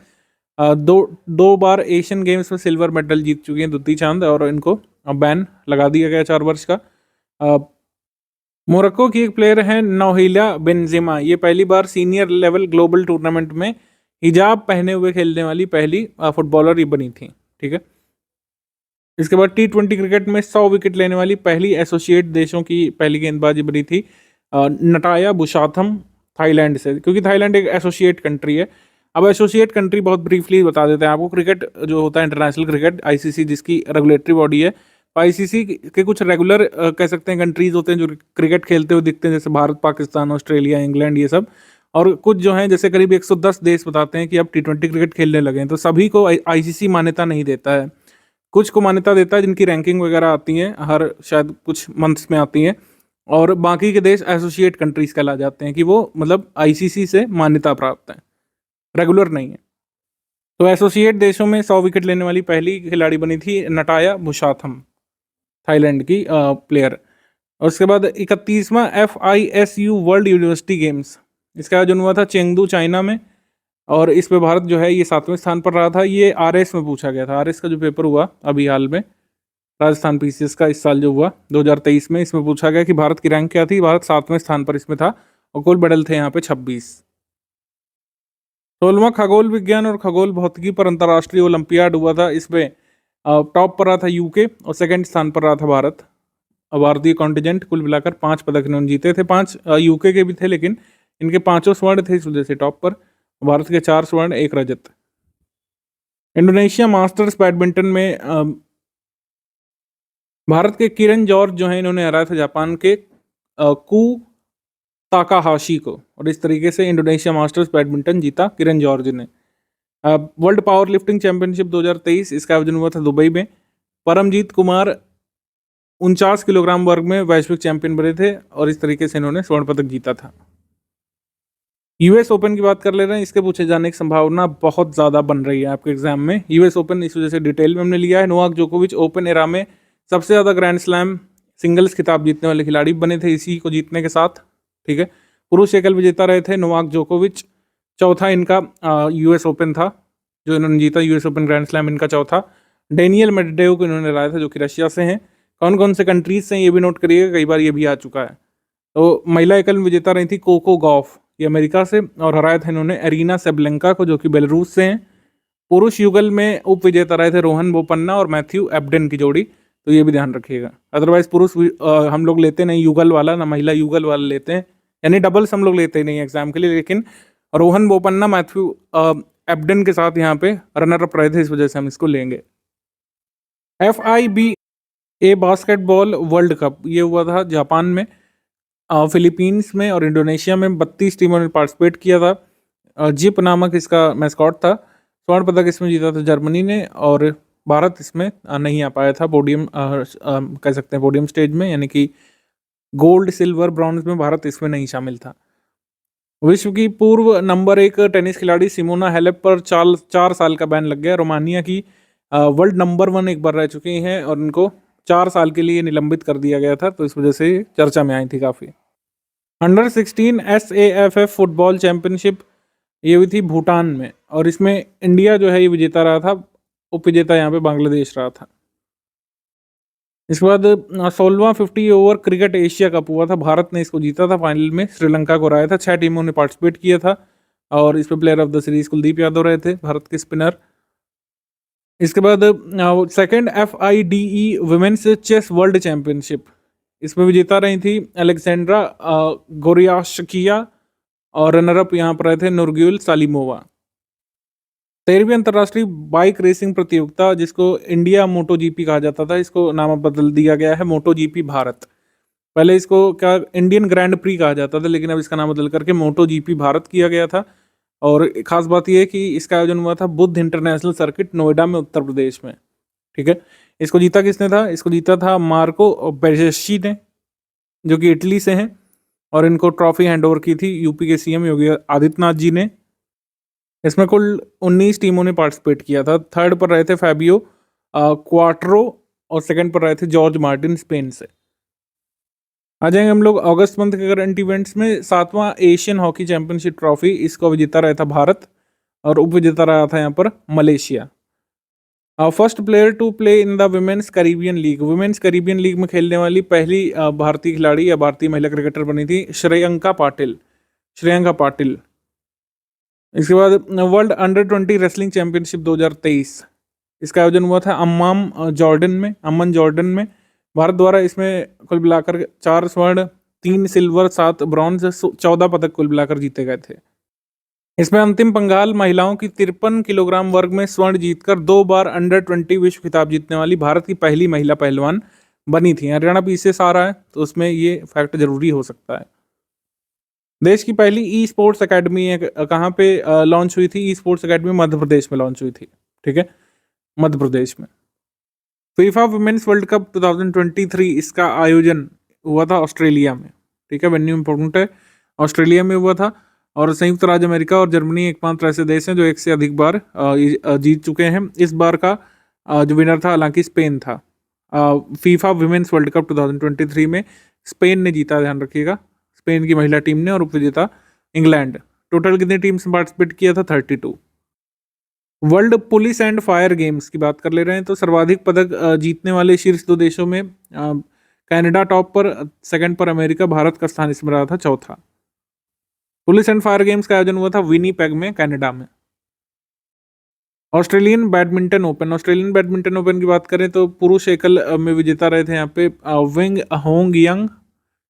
दो बार एशियन गेम्स में सिल्वर मेडल जीत चुकी हैं दुती चांद और इनको बैन लगा दिया गया 4 वर्ष का। मोरक्को की एक प्लेयर है नौहिला बेंजेमा, ये पहली बार सीनियर लेवल ग्लोबल टूर्नामेंट में हिजाब पहने हुए खेलने वाली पहली फुटबॉलर ये बनी थी। ठीक है, इसके बाद T20 क्रिकेट में 100 विकेट लेने वाली पहली एसोसिएट देशों की पहली गेंदबाजी बनी थी नटाया बुशाथम थाईलैंड से, क्योंकि थाईलैंड एक एसोसिएट कंट्री है। अब एसोसिएट कंट्री बहुत ब्रीफली बता देते हैं आपको। क्रिकेट जो होता है इंटरनेशनल क्रिकेट आईसीसी जिसकी रेगुलेटरी बॉडी है, आईसीसी के कुछ रेगुलर कह सकते हैं कंट्रीज होते हैं जो क्रिकेट खेलते हुए दिखते हैं, जैसे भारत, पाकिस्तान, ऑस्ट्रेलिया, इंग्लैंड, ये सब। और कुछ जो हैं जैसे करीब 110 देश बताते हैं कि अब T20 क्रिकेट खेलने लगे हैं, तो सभी को आईसीसी मान्यता नहीं देता है। कुछ को मान्यता देता है जिनकी रैंकिंग वगैरह आती है, हर शायद कुछ मंथ्स में आती हैं, और बाकी के देश एसोसिएट कंट्रीज कहला जाते हैं कि वो मतलब आईसीसी से मान्यता प्राप्त है, रेगुलर नहीं है। तो एसोसिएट देशों में 100 विकेट लेने वाली पहली खिलाड़ी बनी थी नटाया बुशाथम, थाईलैंड की प्लेयर। और उसके बाद 31वां FISU वर्ल्ड यूनिवर्सिटी गेम्स, इसका आयोजन हुआ था चेंगदू, चाइना में, और इस पे भारत जो है ये 7वें स्थान पर रहा था। ये RS में पूछा गया था, RS का जो पेपर हुआ अभी हाल में राजस्थान PCS का इस साल जो हुआ 2023 में, इसमें पूछा गया कि भारत की रैंक क्या थी। भारत 7वें स्थान पर इसमें था और कुल मेडल थे यहाँ पे 26। 16वां खगोल विज्ञान और खगोल भौतिकी पर अंतर्राष्ट्रीय ओलंपियाड हुआ था। इसमें टॉप पर रहा था यूके और सेकंड स्थान पर रहा था भारत। भारतीय कॉन्टिजेंट कुल मिलाकर 5 पदक इन्होंने जीते थे। 5 यूके के भी थे, लेकिन इनके 5 स्वर्ण थे, इस वजह से टॉप पर। भारत के 4 स्वर्ण 1 रजत। इंडोनेशिया मास्टर्स बैडमिंटन में भारत के किरण जॉर्ज जो है इन्होंने हराया था जापान के कू ताकाहाशी को, और इस तरीके से इंडोनेशिया मास्टर्स बैडमिंटन जीता किरण जॉर्ज ने। वर्ल्ड पावर लिफ्टिंग चैंपियनशिप 2023, इसका आयोजन हुआ था दुबई में। परमजीत कुमार 49 किलोग्राम वर्ग में वैश्विक चैंपियन बने थे और इस तरीके से इन्होंने स्वर्ण पदक जीता था। यूएस ओपन की बात कर ले रहे हैं, इसके पूछे जाने की संभावना बहुत ज़्यादा बन रही है आपके एग्जाम में। यूएस ओपन इस वजह से डिटेल में हमने लिया है। नोवाक जोकोविच ओपन एरा में सबसे ज़्यादा ग्रैंड स्लैम सिंगल्स खिताब जीतने वाले खिलाड़ी बने थे इसी को जीतने के साथ। ठीक है, पुरुष एकल विजेता रहे थे नोवाक जोकोविच। चौथा इनका यूएस ओपन था जो इन्होंने जीता, यूएस ओपन ग्रैंड स्लैम इनका चौथा। डेनियल मेडवेडेव को इन्होंने हराया था जो कि रशिया से हैं। कौन कौन से कंट्रीज से ये भी नोट करिएगा, कई बार ये भी आ चुका है। तो महिला एकल विजेता रही थी कोको गॉफ, ये अमेरिका से, और हराया था इन्होंने एरिना सेबलेंका को जो कि बेलारूस से हैं। पुरुष युगल में उप विजेता रहे थे रोहन बोपन्ना और मैथ्यू एब्डेन की जोड़ी, तो ये भी ध्यान रखिएगा। अदरवाइज पुरुष हम लोग लेते नहीं युगल वाला, ना महिला युगल वाला लेते हैं, यानी डबल्स हम लोग लेते ही नहीं एग्जाम के लिए। लेकिन रोहन बोपन्ना मैथ्यू एब्डेन के साथ यहाँ पे रनर अप रहे थे, इस वजह से हम इसको लेंगे। FIBA बास्केटबॉल वर्ल्ड कप ये हुआ था जापान में, फिलीपींस में और इंडोनेशिया में। 32 टीमों ने पार्टिसिपेट किया था। जिप नामक इसका मैस्कॉट था। स्वर्ण पदक इसमें जीता था जर्मनी ने, और भारत इसमें नहीं आ पाया था पोडियम, कह सकते हैं पोडियम स्टेज में, यानी कि गोल्ड, सिल्वर, ब्रॉन्ज में भारत इसमें नहीं शामिल था। विश्व की पूर्व नंबर 1 टेनिस खिलाड़ी सिमोना हालेप पर 4 साल का बैन लग गया। रोमानिया की वर्ल्ड नंबर 1 एक बार रह चुकी हैं और इनको 4 साल के लिए निलंबित कर दिया गया था, तो इस वजह से चर्चा में आई थी काफ़ी। अंडर 16 SAFF फुटबॉल चैंपियनशिप ये हुई थी भूटान में, और इसमें इंडिया जो है ये विजेता रहा था। उप विजेता यहाँ पे बांग्लादेश रहा था। इसके बाद 16वां 50 ओवर क्रिकेट एशिया कप हुआ था। भारत ने इसको जीता था, फाइनल में श्रीलंका को हराया था। 6 टीमों ने पार्टिसिपेट किया था और इसमें player of the series Kuldeep Yadav रहे थे, भारत के स्पिनर। इसके बाद second FIDE women's chess world championship, इसमें विजेता रही थी अलेक्जेंड्रा गोरियाशकिया और रनर अप यहाँ पर रहे थे नुरग्युल सालिमोवा। 13वीं अंतर्राष्ट्रीय बाइक रेसिंग प्रतियोगिता जिसको इंडिया मोटो GP कहा जाता था, इसको नाम बदल दिया गया है मोटो GP भारत। पहले इसको क्या इंडियन ग्रैंड प्री कहा जाता था, लेकिन अब इसका नाम बदल करके मोटो GP भारत किया गया था। और खास बात यह है कि इसका आयोजन हुआ था बुद्ध इंटरनेशनल सर्किट नोएडा में, उत्तर प्रदेश में। ठीक है, इसको जीता किसने था? इसको जीता था मार्को बेरेस्ची ने, जो कि इटली से हैं, और इनको ट्रॉफी हैंड ओवर की थी यूपी के CM योगी आदित्यनाथ जी ने। इसमें कुल 19 टीमों ने पार्टिसिपेट किया था। थर्ड पर रहे थे फैबियो क्वाट्रो और सेकंड पर रहे थे जॉर्ज मार्टिन स्पेन से। आ जाएंगे हम लोग अगस्त मंथ के करंट इवेंट्स में। 7वां एशियन हॉकी चैंपियनशिप ट्रॉफी, इसको विजेता रहा था भारत और उप विजेता रहा था यहाँ पर Malaysia. First player to play in the women's Caribbean league, women's Caribbean league में खेलने वाली पहली भारतीय खिलाड़ी या भारतीय महिला क्रिकेटर बनी थी श्रेयंका पाटिल, श्रेयंका पाटिल। इसके बाद वर्ल्ड अंडर 20 रेसलिंग चैंपियनशिप 2023, इसका आयोजन हुआ था अम्मन जॉर्डन में। भारत द्वारा इसमें कुल मिलाकर 4 स्वर्ण, 3 सिल्वर, 7 ब्रॉन्ज, 14 पदक कुल मिलाकर जीते गए थे। इसमें अंतिम पंगाल महिलाओं की 53 किलोग्राम वर्ग में स्वर्ण जीतकर 2 बार अंडर 20 विश्व खिताब जीतने वाली भारत की पहली महिला पहलवान बनी थी। हरियाणा पीछे से आ रहा है तो उसमें ये फैक्ट जरूरी हो सकता है। देश की पहली ई स्पोर्ट्स अकेडमी कहाँ पे लॉन्च हुई थी? E sports academy Madhya Pradesh में लॉन्च हुई थी, ठीक है, मध्य प्रदेश में। फीफा वुमेन्स वर्ल्ड कप 2023 इसका आयोजन हुआ था ऑस्ट्रेलिया में, ठीक है, वेन्यू इंपॉर्टेंट है, ऑस्ट्रेलिया में हुआ था। और संयुक्त राज्य अमेरिका और जर्मनी एकमात्र ऐसे देश हैं जो एक से अधिक बार जीत चुके हैं। इस बार का जो विनर था हालांकि स्पेन था। फीफा वुमेन्स वर्ल्ड कप 2023 में स्पेन ने जीता, ध्यान रखिएगा, स्पेन की महिला टीम ने, और उपविजेता इंग्लैंड। टोटल कितनी टीम्स पार्टिसिपेट किया था? 32। World police and fire games की बात कर ले रहे हैं तो सर्वाधिक पदक जीतने वाले शीर्ष 2 देशों में कनाडा टॉप पर, सेकंड पर अमेरिका, भारत का स्थान इसमें रहा था चौथा। पुलिस एंड फायर गेम्स का आयोजन हुआ था विनीपेग में, कनाडा में। ऑस्ट्रेलियन बैडमिंटन ओपन की बात करें तो पुरुष एकल में विजेता रहे थे यहाँ पे विंग होंग यंग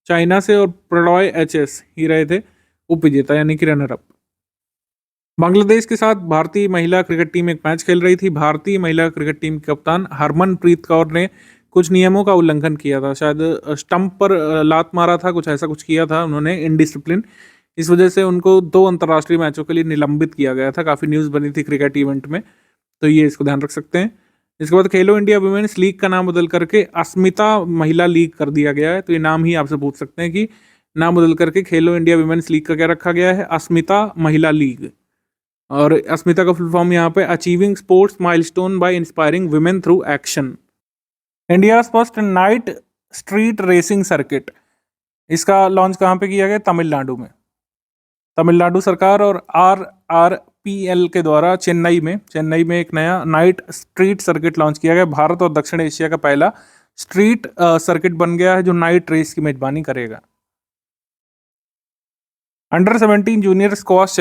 चाइना से, और प्रलॉय एचएस ही रहे थे उपविजेता यानी कि रनर अप। बांग्लादेश के साथ भारतीय महिला क्रिकेट टीम एक मैच खेल रही थी। भारतीय महिला क्रिकेट टीम के कप्तान हरमनप्रीत कौर ने कुछ नियमों का उल्लंघन किया था, शायद स्टंप पर लात मारा था, कुछ ऐसा कुछ किया था उन्होंने, इनडिसिप्लिन। इस वजह से उनको 2 अंतर्राष्ट्रीय मैचों के लिए निलंबित किया गया था। काफ़ी न्यूज़ बनी थी क्रिकेट इवेंट में, तो ये इसको ध्यान रख सकते हैं। इसके बाद खेलो इंडिया वुमेन्स लीग का नाम बदल करके अस्मिता महिला लीग कर दिया गया है। तो ये नाम ही आपसे पूछ सकते हैं कि नाम बदल करके खेलो इंडिया वुमेन्स लीग का क्या रखा गया है? अस्मिता महिला लीग। और अस्मिता का फुल फॉर्म यहाँ पे achieving sports milestone by inspiring women through action. India first night street racing circuit, इसका लॉन्च कहाँ पे किया गया? तमिलनाडु में। तमिलनाडु सरकार और RRPL के द्वारा चेन्नई में एक नया नाइट स्ट्रीट सर्किट लॉन्च किया गया। भारत और दक्षिण एशिया का पहला स्ट्रीट सर्किट बन गया है जो नाइट रेस की मेजबानी करेगा। अंडर 17 जूनियर स्क्वाश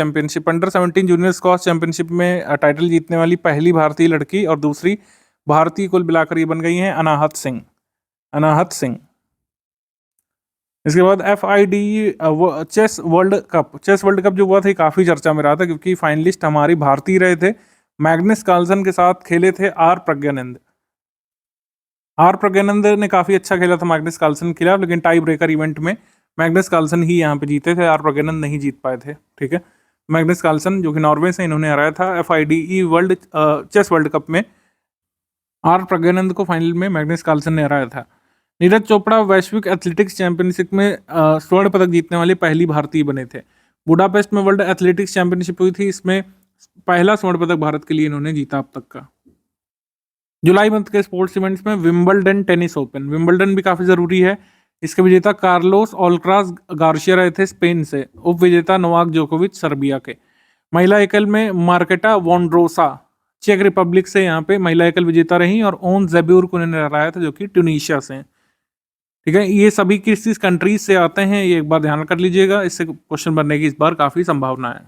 चैंपियनशिप में टाइटल जीतने वाली पहली भारतीय लड़की और दूसरी भारतीय कुल मिलाकर ये बन गई हैं अनाहत सिंह। इसके बाद FIDE चेस वर्ल्ड कप जो हुआ था काफ़ी चर्चा में रहा था क्योंकि फाइनलिस्ट हमारी भारतीय रहे थे। मैग्नस कार्लसन के साथ खेले थे आर प्रज्ञानंद ने काफ़ी अच्छा खेला था मैग्नस कार्लसन के खिलाफ, लेकिन टाई ब्रेकर इवेंट में मैग्नस कार्लसन ही यहाँ पे जीते थे, आर प्रज्ञानंद नहीं जीत पाए थे, ठीक है। मैग्नस कार्लसन जो कि नॉर्वे से, इन्होंने हराया था FIDE चेस वर्ल्ड कप में। आर प्रज्ञानंद को फाइनल में मैग्नस कार्लसन ने हराया था। नीरज चोपड़ा वैश्विक एथलेटिक्स चैंपियनशिप में स्वर्ण पदक जीतने वाले पहली भारतीय बने थे। बुडापेस्ट में वर्ल्ड एथलेटिक्स चैंपियनशिप हुई थी, इसमें पहला स्वर्ण पदक भारत के लिए इन्होंने जीता अब तक का। जुलाई मंथ के स्पोर्ट्स इवेंट्स में विंबलडन टेनिस ओपन, विंबलडन भी काफ़ी ज़रूरी है। इसके विजेता कार्लोस ऑल्क्राज गार्शिया रहे थे स्पेन से, उप विजेता नोवाक जोकोविच सर्बिया के। महिला एकल में मार्केटा वोंड्रोसा चेक रिपब्लिक से यहाँ पे महिला एकल विजेता रही, और ओन जेब्यूर को उन्होंने हराया था जो कि ट्यूनीशिया से, ठीक है। ये सभी किस कंट्रीज से आते हैं ये एक बार ध्यान कर लीजिएगा, इससे क्वेश्चन बनने की इस बार काफ़ी संभावना है।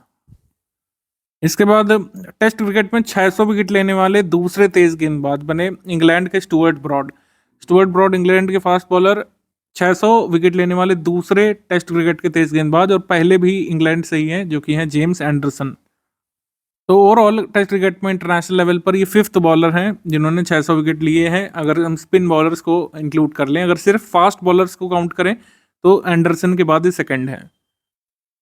इसके बाद टेस्ट क्रिकेट में 600 विकेट लेने वाले दूसरे तेज गेंदबाज बने इंग्लैंड के स्टुअर्ट ब्रॉड इंग्लैंड के फास्ट बॉलर, 600 विकेट लेने वाले दूसरे टेस्ट क्रिकेट के तेज गेंदबाज, और पहले भी इंग्लैंड से ही हैं जो कि हैं जेम्स एंडरसन। तो ओवरऑल टेस्ट क्रिकेट में इंटरनेशनल लेवल पर ये 5th बॉलर हैं जिन्होंने 600 विकेट लिए हैं, अगर हम स्पिन बॉलर्स को इंक्लूड कर लें। अगर सिर्फ फास्ट बॉलर्स को काउंट करें तो एंडरसन के बाद ही सेकंड है।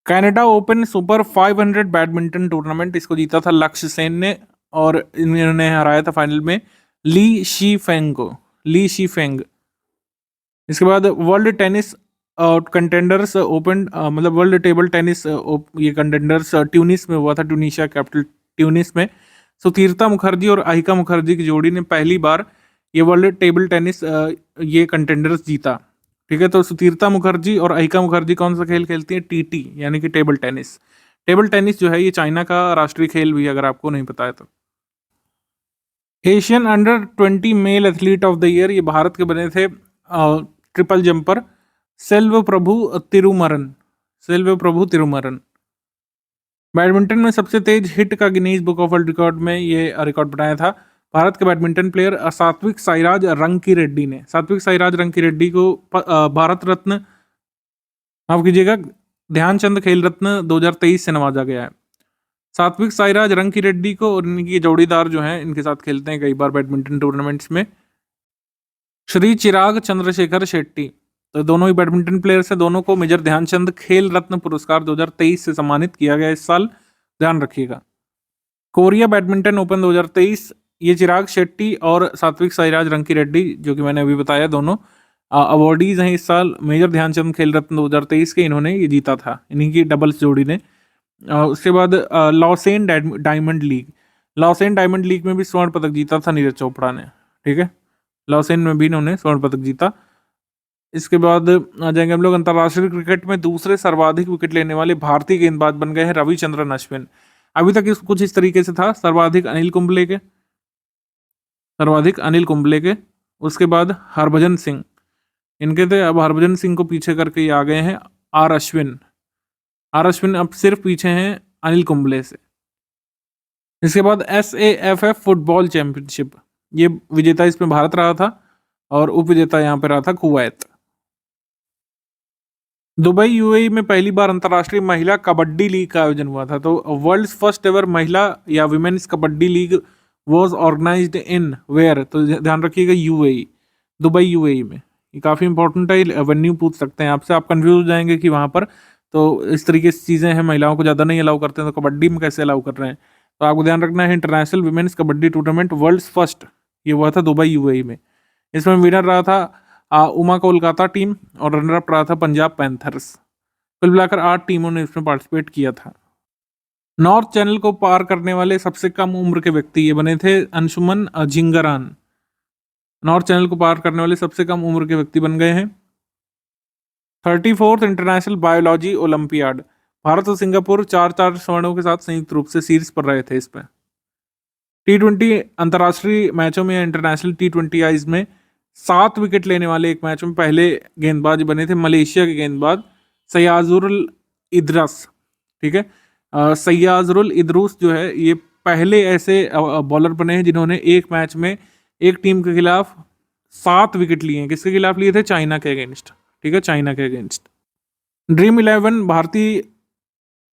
Canada open super 500 badminton tournament, इसको जीता था लक्ष्य सेन ने, और इन्होंने हराया था फाइनल में ली शी फेंग। इसके बाद वर्ल्ड टेनिस कंटेंडर्स ओपन मतलब वर्ल्ड टेबल टेनिस ये कंटेंडर्स ट्यूनिस में हुआ था, ट्यूनीशिया कैपिटल ट्यूनिस में। सुतीर्था मुखर्जी और अहिका मुखर्जी की जोड़ी ने पहली बार ये वर्ल्ड टेबल टेनिस ये कंटेंडर्स जीता, ठीक है। तो सुतीर्था मुखर्जी और अहिका मुखर्जी कौन सा खेल खेलती है? TT यानी कि टेबल टेनिस जो है ये चाइना का राष्ट्रीय खेल भी, अगर आपको नहीं पता है तो। Asian under 20 male athlete of the year ये भारत के बने थे triple jumper Selva Prabhu Thirumaran. Selva Prabhu Thirumaran. Badminton में सबसे तेज हिट का Guinness book of world record में ये रिकॉर्ड बनाया था भारत के बैडमिंटन प्लेयर सात्विक साईराज रंकी रेड्डी ने। सात्विक साईराज रंकी रेड्डी को भारत रत्न, माफ कीजिएगा, ध्यानचंद खेल रत्न 2023 से नवाजा गया है। सात्विक साईराज रंकी रेड्डी को और इनकी जोड़ीदार जो हैं इनके साथ खेलते हैं कई बार बैडमिंटन टूर्नामेंट्स में, श्री चिराग चंद्रशेखर शेट्टी। तो दोनों ही बैडमिंटन प्लेयर्स हैं। दोनों को मेजर ध्यानचंद खेल रत्न पुरस्कार 2023 से सम्मानित किया गया इस साल, ध्यान रखिएगा। कोरिया बैडमिंटन ओपन 2023 ये चिराग शेट्टी और सात्विक साईराज रंकी रेड्डी जो कि मैंने अभी बताया दोनों अवॉर्डीज हैं इस साल मेजर ध्यानचंद खेल रत्न 2023 के। इन्होंने ये जीता था, इन्हीं की डबल्स जोड़ी ने। उसके बाद Lausanne diamond league, Lausanne diamond league में भी स्वर्ण पदक जीता था नीरज चोपड़ा ने, ठीक है। लॉसेन में भी इन्होंने स्वर्ण पदक जीता। इसके बाद आ जाएंगे हम लोग अंतर्राष्ट्रीय क्रिकेट में दूसरे सर्वाधिक विकेट लेने वाले भारतीय गेंदबाज बन गए हैं रविचंद्रन अश्विन। अभी तक कुछ इस तरीके से था, सर्वाधिक अनिल कुंबले के, सर्वाधिक अनिल कुंबले के, उसके बाद हरभजन सिंह इनके थे। अब हरभजन सिंह को पीछे करके ये आ गए हैं आर अश्विन। आर अश्विन अब सिर्फ पीछे हैं अनिल कुंबले से। इसके बाद SAFF फुटबॉल चैंपियनशिप, ये विजेता इसमें भारत रहा था और उप विजेता यहाँ पे रहा था कुवैत। दुबई UAE में पहली बार अंतर्राष्ट्रीय महिला कबड्डी लीग का आयोजन हुआ था। तो वर्ल्ड फर्स्ट एवर महिला या women's kabaddi league was organised in where, तो ध्यान रखिएगा UAE, दुबई UAE में। ये काफ़ी इंपॉर्टेंट है, वेन्यू पूछ सकते हैं आपसे, आप कंफ्यूज हो जाएंगे कि वहाँ पर तो इस तरीके से चीज़ें हैं, महिलाओं को ज़्यादा नहीं अलाउ करते हैं, तो कबड्डी में कैसे अलाउ कर रहे हैं। तो आपको ध्यान रखना है international women's kabaddi tournament world first ये हुआ था दुबई UAE में। इसमें विनर रहा था उमा कोलकाता टीम और रनर अप रहा था पंजाब पैंथर्स। कुल मिलाकर 8 टीमों ने इसमें पार्टिसिपेट किया था। नॉर्थ चैनल को पार करने वाले सबसे कम उम्र के व्यक्ति ये बने थे अंशुमन जिंगरान। नॉर्थ चैनल को पार करने वाले सबसे कम उम्र के व्यक्ति बन गए हैं। 34th international biology olympiad, Bharat और सिंगापुर 4-4 स्वर्णों के साथ संयुक्त रूप से शीर्ष पर रहे थे। इस पर T20 अंतर्राष्ट्रीय मैचों में इंटरनेशनल T20 में 7 विकेट लेने वाले एक मैच में पहले गेंदबाज बने थे मलेशिया के गेंदबाज सयाजुल इद्रस, ठीक है। सयाजुल इद्रूस जो है ये पहले ऐसे बॉलर बने हैं जिन्होंने एक मैच में एक टीम के खिलाफ 7 विकेट लिए हैं। किसके खिलाफ लिए थे? चाइना के अगेंस्ट, ठीक है, चाइना के अगेंस्ट। ड्रीम 11 भारतीय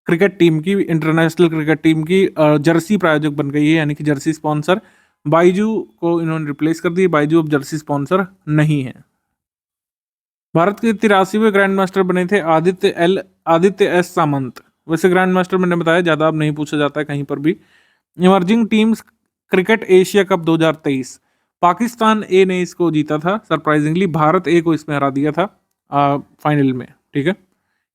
क्रिकेट टीम की, इंटरनेशनल क्रिकेट टीम की जर्सी प्रायोजक बन गई है, यानी कि जर्सी स्पॉन्सर। बाइजू को इन्होंने रिप्लेस कर दिया, बाइजू अब जर्सी स्पॉन्सर नहीं है। भारत के 83वें ग्रैंड मास्टर बने थे आदित्य S सामंत। वैसे ग्रैंड मास्टर मैंने बताया ज़्यादा अब नहीं पूछा जाता है कहीं पर भी। Emerging teams cricket Asia cup 2023, Pakistan A ने इसको जीता था सरप्राइजिंगली, भारत ए को इसमें हरा दिया था फाइनल में, ठीक है।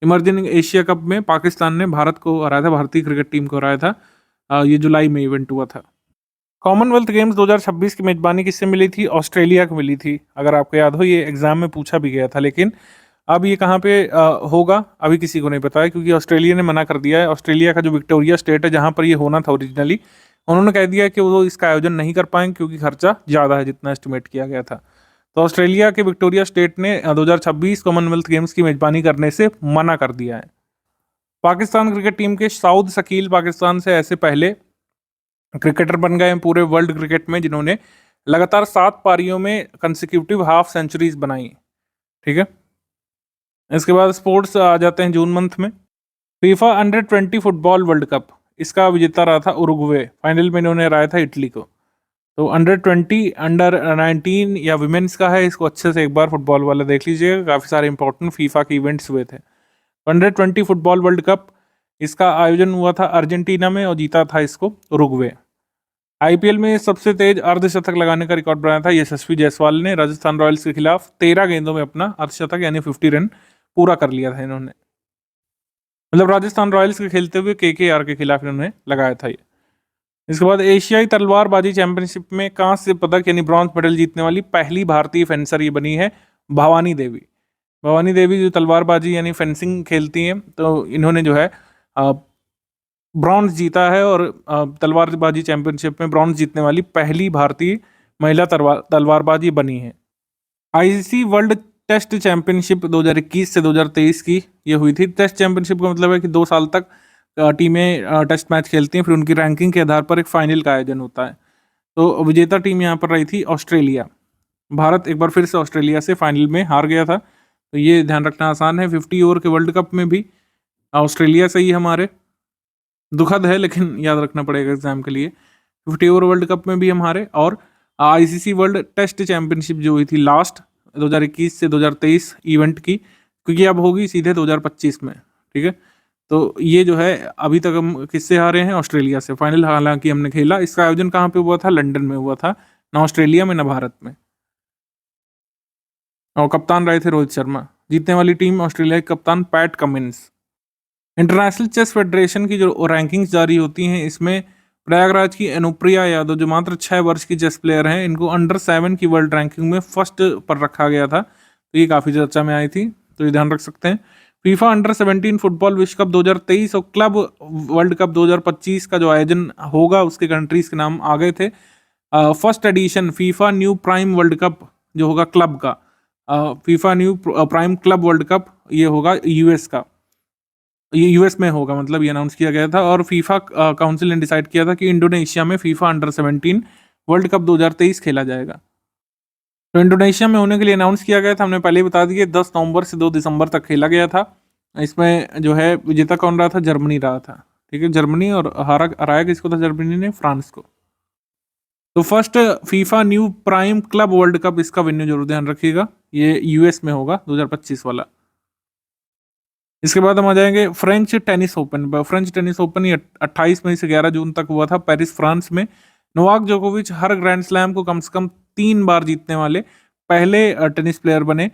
इमर्जिंग एशिया कप में पाकिस्तान ने भारत को हराया था, भारतीय क्रिकेट टीम को हराया था। ये जुलाई में इवेंट हुआ था। कॉमनवेल्थ गेम्स 2026 की मेजबानी किससे मिली थी? ऑस्ट्रेलिया को मिली थी। अगर आपको याद हो, ये एग्जाम में पूछा भी गया था, लेकिन अब ये कहाँ पे होगा अभी किसी को नहीं पता है, क्योंकि ऑस्ट्रेलिया ने मना कर दिया है। ऑस्ट्रेलिया का जो विक्टोरिया स्टेट है जहाँ पर ये होना था ओरिजिनली, उन्होंने कह दिया कि वो इसका आयोजन नहीं कर पाएंगे क्योंकि खर्चा ज़्यादा है जितना एस्टिमेट किया गया था। तो ऑस्ट्रेलिया के विक्टोरिया स्टेट ने 2026 कॉमनवेल्थ गेम्स की मेजबानी करने से मना कर दिया है। पाकिस्तान क्रिकेट टीम के साउद शकील पाकिस्तान से ऐसे पहले क्रिकेटर बन गए हैं पूरे वर्ल्ड क्रिकेट में जिन्होंने लगातार 7 पारियों में कंसेक्यूटिव हाफ सेंचुरीज बनाई, ठीक है। इसके बाद स्पोर्ट्स आ जाते हैं जून मंथ में। FIFA under 20 football world cup, इसका विजेता रहा था उरुग्वे। फाइनल में इन्होंने हराया था इटली को। तो अंडर 20, अंडर 19 या विमेंस का है, इसको अच्छे से एक बार फुटबॉल वाला देख लीजिएगा, काफ़ी सारे इंपॉर्टेंट फीफा के इवेंट्स हुए थे। अंडर 20 फुटबॉल वर्ल्ड कप, इसका आयोजन हुआ था अर्जेंटीना में और जीता था इसको उरुग्वे। IPL में सबसे तेज अर्धशतक लगाने का रिकॉर्ड बनाया था यशस्वी जायसवाल ने। राजस्थान रॉयल्स के खिलाफ 13 गेंदों में अपना अर्धशतक यानी 50 रन पूरा कर लिया था इन्होंने। मतलब राजस्थान रॉयल्स के खेलते हुए KKR के खिलाफ इन्होंने लगाया था ये। इसके बाद एशियाई तलवारबाजी चैंपियनशिप में कांस्य पदक यानी ब्रॉन्ज मेडल जीतने वाली पहली भारतीय फेंसर ये बनी है भवानी देवी। भवानी देवी जो तलवारबाजी यानी फेंसिंग खेलती हैं, तो इन्होंने जो है ब्रॉन्ज जीता है और तलवारबाजी चैंपियनशिप में ब्रॉन्ज जीतने वाली पहली भारतीय महिला तलवारबाजी बनी है। आईसीसी वर्ल्ड टेस्ट चैंपियनशिप 2021 से 2023 की ये हुई थी। टेस्ट चैंपियनशिप का मतलब है कि 2 साल तक टीमें टेस्ट मैच खेलती हैं, फिर उनकी रैंकिंग के आधार पर एक फाइनल का आयोजन होता है। तो विजेता टीम यहाँ पर रही थी ऑस्ट्रेलिया। भारत एक बार फिर से ऑस्ट्रेलिया से फाइनल में हार गया था, तो ये ध्यान रखना आसान है। 50 ओवर के वर्ल्ड कप में भी ऑस्ट्रेलिया से ही हमारे, दुखद है लेकिन याद रखना पड़ेगा एग्जाम के लिए, 50 ओवर वर्ल्ड कप में भी हम हारे। और आईसीसी वर्ल्ड टेस्ट चैंपियनशिप जो हुई थी लास्ट 2021 से 2023 इवेंट की, क्योंकि अब होगी सीधे 2025 में, ठीक है। तो ये जो है अभी तक हम किससे हारे हैं, ऑस्ट्रेलिया से। फाइनल हालांकि हमने खेला। इसका आयोजन कहाँ पे हुआ था, लंदन में हुआ था, ना ऑस्ट्रेलिया में ना भारत में। और कप्तान रहे थे रोहित शर्मा। जीतने वाली टीम ऑस्ट्रेलिया के कप्तान Pat Cummins. International chess federation की जो रैंकिंग्स जारी होती हैं, इसमें प्रयागराज की अनुप्रिया यादव जो मात्र 6 वर्ष की चेस प्लेयर हैं, इनको अंडर 7 की वर्ल्ड रैंकिंग में फर्स्ट पर रखा गया था। तो ये काफ़ी चर्चा में आई थी, तो ये ध्यान रख सकते हैं। फीफा अंडर 17 फुटबॉल विश्व कप 2023 और क्लब वर्ल्ड कप 2025 का जो आयोजन होगा, उसके कंट्रीज के नाम आ गए थे। First edition FIFA new prime world cup जो होगा क्लब का, FIFA new prime club world cup, ये होगा यूएस का, ये यूएस में होगा, मतलब ये अनाउंस किया गया था। और फीफा काउंसिल ने डिसाइड किया था कि इंडोनेशिया में फीफा अंडर 17 वर्ल्ड कप 2023 खेला जाएगा। तो इंडोनेशिया में होने के लिए अनाउंस किया गया था, हमने पहले ही बता दिए, 10 नवंबर से 2 दिसंबर तक खेला गया था। इसमें जो है विजेता कौन रहा था, जर्मनी रहा था, ठीक है, जर्मनी। और हराया किसको था, जर्मनी ने फ्रांस को। तो first FIFA new prime club world cup, इसका वेन्यू जरूर ध्यान रखिएगा, ये यूएस में होगा 2025 वाला। इसके बाद हम आ जाएंगे French tennis open. French tennis open ये 28 मई से 11 जून तक हुआ था पेरिस फ्रांस में। नोवाक जोकोविच हर ग्रैंड स्लैम को कम से कम 3 बार जीतने वाले पहले टेनिस प्लेयर बने।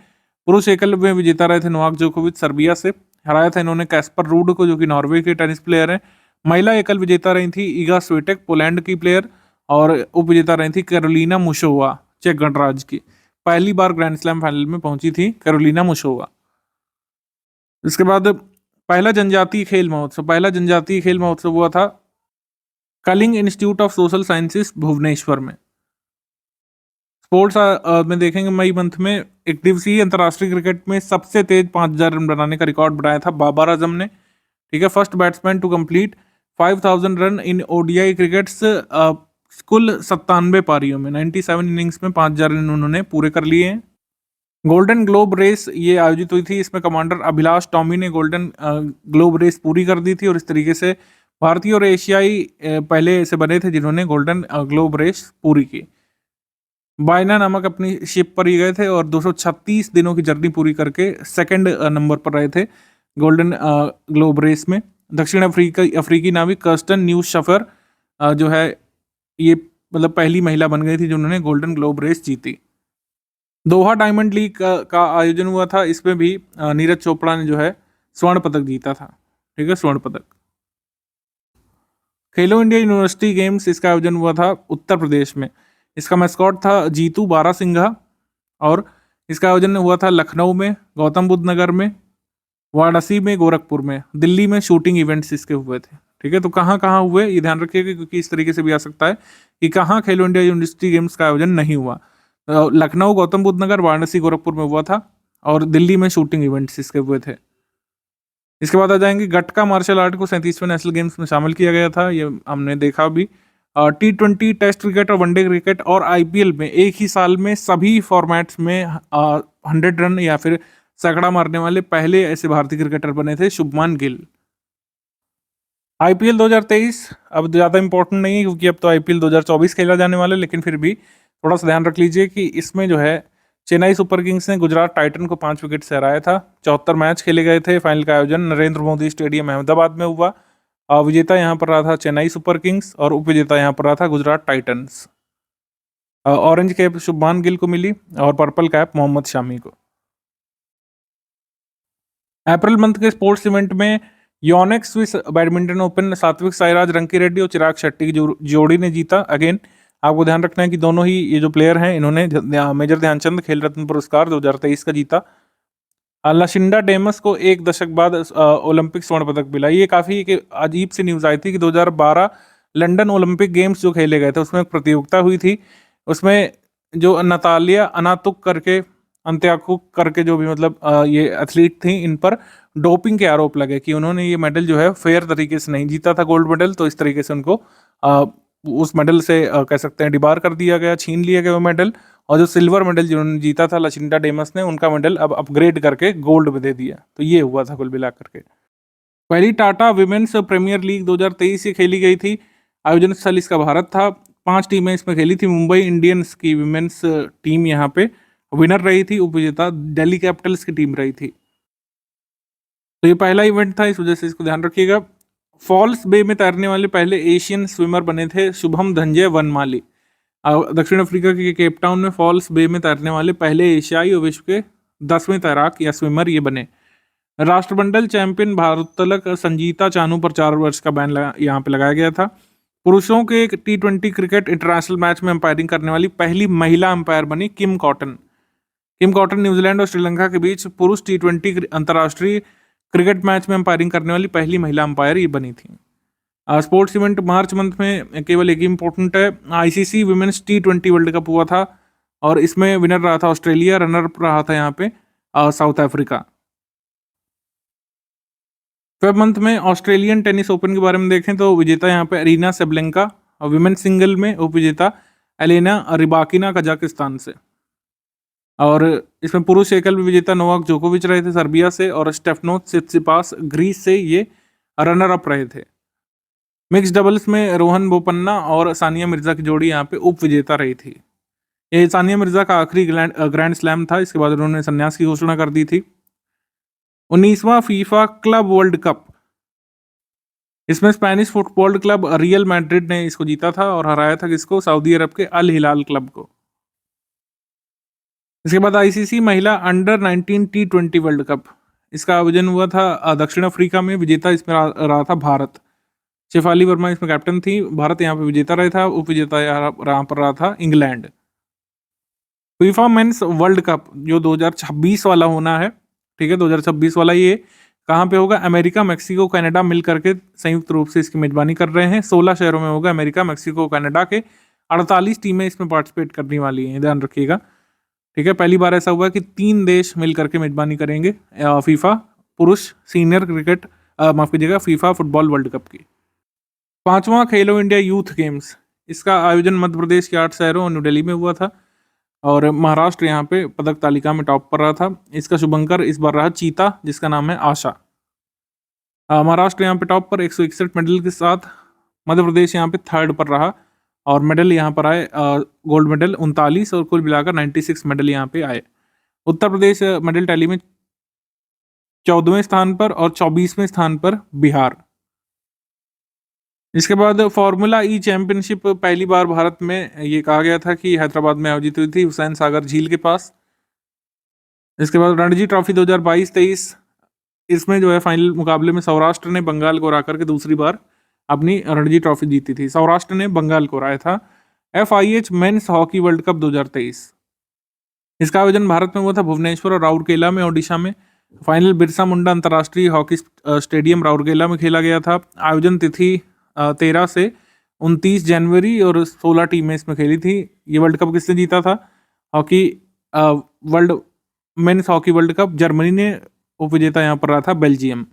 पुरुष एकल में विजेता रहे थे नोवाक जोकोविच सर्बिया से। हराया था इन्होंने कैस्पर रूड को, जो कि नॉर्वे के टेनिस प्लेयर हैं। महिला एकल विजेता रही थी ईगा स्विटेक, पोलैंड की प्लेयर। और उप विजेता रही थी कैरोलिना मुशोवा, चेक गणराज्य की। पहली बार ग्रैंड स्लैम फाइनल में पहुंची थी कैरोलिना मुशोवा। इसके बाद पहला जनजातीय खेल महोत्सव हुआ था Kalinga institute of social sciences Bhubaneswar में। स्पोर्ट्स में देखेंगे मई मंथ में एक दिवसीय अंतर्राष्ट्रीय क्रिकेट में सबसे तेज 5000 रन बनाने का रिकॉर्ड बनाया था बाबर आजम ने, ठीक है। First batsman to complete 5000 run in ODI crickets, कुल 97 पारियों में 97 इनिंग्स में 5000 रन उन्होंने पूरे कर लिए हैं। गोल्डन ग्लोब रेस ये आयोजित हुई थी, इसमें कमांडर अभिलाष टॉमी ने गोल्डन ग्लोब रेस पूरी कर दी थी। और इस तरीके से भारतीय और एशियाई पहले ऐसे बने थे जिन्होंने गोल्डन ग्लोब रेस पूरी की। बायना नामक अपनी शिप पर ही गए थे और 236 दिनों की जर्नी पूरी करके सेकंड नंबर पर रहे थे गोल्डन ग्लोब रेस में। दक्षिण अफ्रीकी नाविक कर्स्टन न्यूज शफर जो है ये मतलब पहली महिला बन गई थी जिन्होंने गोल्डन ग्लोब रेस जीती। दोहा डायमंड लीग का आयोजन हुआ था, इसमें भी नीरज चोपड़ा ने जो है स्वर्ण पदक जीता था, ठीक है, स्वर्ण पदक। खेलो इंडिया यूनिवर्सिटी गेम्स, इसका आयोजन हुआ था उत्तर प्रदेश में। इसका मैस्कॉट था जीतू बारासिंघा। और इसका आयोजन हुआ था लखनऊ में, गौतम बुद्ध नगर में, वाराणसी में, गोरखपुर में, दिल्ली में शूटिंग इवेंट्स इसके हुए थे, ठीक है। तो कहाँ कहाँ हुए ये ध्यान रखिएगा, क्योंकि इस तरीके से भी आ सकता है कि कहाँ खेलो इंडिया यूनिवर्सिटी गेम्स का आयोजन नहीं हुआ। लखनऊ, गौतम बुद्ध नगर, वाराणसी, गोरखपुर में हुआ था। और दिल्ली में शूटिंग इवेंट्स इसके हुए थे। इसके बाद आ जाएंगे गटका मार्शल आर्ट को 37वें नेशनल गेम्स में शामिल किया गया था, ये हमने देखा भी। T20 टेस्ट क्रिकेट और वनडे क्रिकेट और आईपीएल में एक ही साल में सभी फॉर्मेट्स में 100 रन या फिर सैकड़ा मारने वाले पहले ऐसे भारतीय क्रिकेटर बने थे शुभमान गिल। आईपीएल 2023 अब ज़्यादा इंपॉर्टेंट नहीं है, क्योंकि अब तो आईपीएल 2024 खेला जाने वाला है, लेकिन फिर भी थोड़ा सा ध्यान रख लीजिए कि इसमें जो है चेन्नई सुपर किंग्स ने गुजरात टाइटन को 5 विकेट से हराया था। 74 मैच खेले गए थे। फाइनल का आयोजन नरेंद्र मोदी स्टेडियम अहमदाबाद में हुआ। विजेता यहाँ पर रहा था चेन्नई सुपर किंग्स और उप विजेता यहाँ पर रहा था Gujarat Titans. Orange cap Shubman Gill को मिली और पर्पल कैप मोहम्मद शामी को। अप्रैल मंथ के स्पोर्ट्स इवेंट में Yonex Swiss badminton open Satwik Sairaj Rankireddy और चिराग शेट्टी की जोड़ी ने जीता। अगेन आपको ध्यान रखना है कि दोनों ही ये जो प्लेयर हैं इन्होंने मेजर ध्यानचंद खेल रत्न पुरस्कार 2023 का जीता। लशिंडा डेमस को एक दशक बाद ओलंपिक स्वर्ण पदक मिला। ये काफी एक अजीब सी न्यूज आई थी कि 2012 लंदन ओलंपिक गेम्स जो खेले गए थे उसमें एक प्रतियोगिता हुई थी। उसमें जो नतालिया अंत्याकुक करके जो भी मतलब ये एथलीट थी, इन पर डोपिंग के आरोप लगे कि उन्होंने ये मेडल जो है फेयर तरीके से नहीं जीता था, गोल्ड मेडल। तो इस तरीके से उनको उस मेडल से कह सकते हैं डिबार कर दिया गया, छीन लिया गया वो मेडल। और जो सिल्वर मेडल जिन्होंने जीता था लशिंडा डेमस ने, उनका मेडल अब अपग्रेड करके गोल्ड में दे दिया। तो ये हुआ था कुल मिलाकर के। पहली टाटा विमेन्स प्रीमियर लीग 2023 से खेली गई थी। आयोजन स्थल इसका भारत था। 5 टीमें इसमें खेली थी। मुंबई इंडियंस की विमेन्स टीम यहाँ पे विनर रही थी। उपविजेता दिल्ली कैपिटल्स की टीम रही थी। तो ये पहला इवेंट था, इस वजह से इसको ध्यान रखिएगा। फॉल्स बे में तैरने वाले पहले एशियन स्विमर बने थे शुभम धंजय वनमाली। दक्षिण अफ्रीका के केप टाउन में फॉल्स बे में तैरने वाले पहले एशियाई और विश्व के 10वें तैराक या स्विमर ये बने। राष्ट्रमंडल चैंपियन भारोत्तोलक संजीता चानू पर 4 वर्ष का बैन यहाँ पे लगाया गया था। पुरुषों के T20 क्रिकेट इंटरनेशनल मैच में अंपायरिंग करने वाली पहली महिला अंपायर बनी किम कॉटन। किम कॉटन न्यूजीलैंड और श्रीलंका के बीच पुरुष T20 अंतर्राष्ट्रीय क्रिकेट मैच में अंपायरिंग करने वाली पहली महिला अंपायर ये बनी थी। स्पोर्ट्स इवेंट मार्च मंथ में केवल एक ही इंपॉर्टेंट है, ICC women's T20 world cup हुआ था और इसमें विनर रहा था ऑस्ट्रेलिया, रनर रहा था यहाँ पे साउथ अफ्रीका। फेब मंथ में ऑस्ट्रेलियन टेनिस ओपन के बारे में देखें तो विजेता यहाँ पे अरीना सेबलेंका और विमेन सिंगल में उपविजेता एलेना रिबाकिना कजाकिस्तान से। और इसमें पुरुष एकल में विजेता नोवाक जोकोविच रहे थे सर्बिया से, और स्टेफनोस सित्सिपास ग्रीस से ये रनर अप रहे थे। मिक्स डबल्स में रोहन बोपन्ना और सानिया मिर्जा की जोड़ी यहाँ पे उप विजेता रही थी। ये सानिया मिर्जा का आखिरी ग्रैंड स्लैम था, इसके बाद उन्होंने संन्यास की घोषणा कर दी थी। 19वां फीफा क्लब वर्ल्ड कप, इसमें Spanish football club real Madrid ने इसको जीता था और हराया था किसको, सऊदी अरब के अल हिलाल क्लब को। इसके बाद ICC महिला अंडर 19 T20 वर्ल्ड कप, इसका आयोजन हुआ था दक्षिण अफ्रीका में। विजेता इसमें रहा था भारत। शेफाली वर्मा इसमें कैप्टन थी। भारत यहाँ पे विजेता रहा था, उप विजेता यहाँ पर रहा था England. FIFA mains world cup जो 2026 वाला होना है, ठीक है, 2026 वाला ये कहाँ पे होगा, अमेरिका, मैक्सिको, कनाडा मिल करके संयुक्त रूप से इसकी मेजबानी कर रहे हैं। 16 शहरों में होगा। अमेरिका, मैक्सिको, कनाडा के 48 टीमें इसमें पार्टिसिपेट करने वाली हैं, ध्यान रखिएगा, ठीक है। पहली बार ऐसा हुआ कि 3 देश मिल करके मेजबानी करेंगे फीफा पुरुष सीनियर क्रिकेट माफ कीजिएगा फीफा फुटबॉल वर्ल्ड कप की। 5वां खेलो इंडिया यूथ गेम्स, इसका आयोजन मध्य प्रदेश के 8 शहरों और न्यू दिल्ली में हुआ था और महाराष्ट्र यहाँ पे पदक तालिका में टॉप पर रहा था। इसका शुभंकर इस बार रहा चीता, जिसका नाम है आशा। महाराष्ट्र यहाँ पे टॉप पर 161 मेडल के साथ, मध्य प्रदेश यहाँ पे 3rd पर रहा और मेडल यहाँ पर आए गोल्ड मेडल 39 और कुल मिलाकर 96 मेडल यहाँ पे आए। उत्तर प्रदेश मेडल टैली में 14वें स्थान पर और 24वें स्थान पर बिहार। इसके बाद फॉर्मूला ई चैंपियनशिप पहली बार भारत में ये कहा गया था कि हैदराबाद में आयोजित हुई थी, हुसैन सागर झील के पास। इसके बाद रणजी ट्रॉफी 2022-23, इसमें जो है फाइनल मुकाबले में सौराष्ट्र ने बंगाल को हरा करके दूसरी बार अपनी रणजी ट्रॉफी जीती थी। सौराष्ट्र ने बंगाल को हराया था। FIH men's hockey world cup 2023, इसका आयोजन भारत में हुआ था, भुवनेश्वर और राउरकेला में, ओडिशा में। फाइनल बिरसा मुंडा अंतर्राष्ट्रीय हॉकी स्टेडियम राउरकेला में खेला गया था। आयोजन तिथि 13 से 29 जनवरी और 16 टीमें इसमें खेली थी। ये वर्ल्ड कप किसने जीता था, hockey world men's hockey world cup Germany ने, उपविजेता यहाँ पर रहा था बेल्जियम।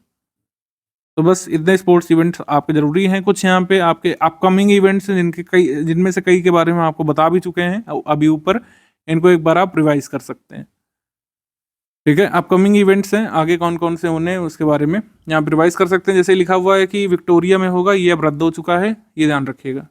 तो बस इतने स्पोर्ट्स इवेंट्स आपके जरूरी हैं। कुछ यहाँ पे आपके अपकमिंग इवेंट्स जिनमें से कई के बारे में आपको बता भी चुके हैं अभी ऊपर, इनको एक बार आप रिवाइज कर सकते हैं, ठीक है। अपकमिंग इवेंट्स हैं, आगे कौन कौन से होने हैं उसके बारे में यहाँ पर रिवाइज कर सकते हैं। जैसे लिखा हुआ है कि विक्टोरिया में होगा, ये अब रद्द हो चुका है, ये ध्यान रखिएगा।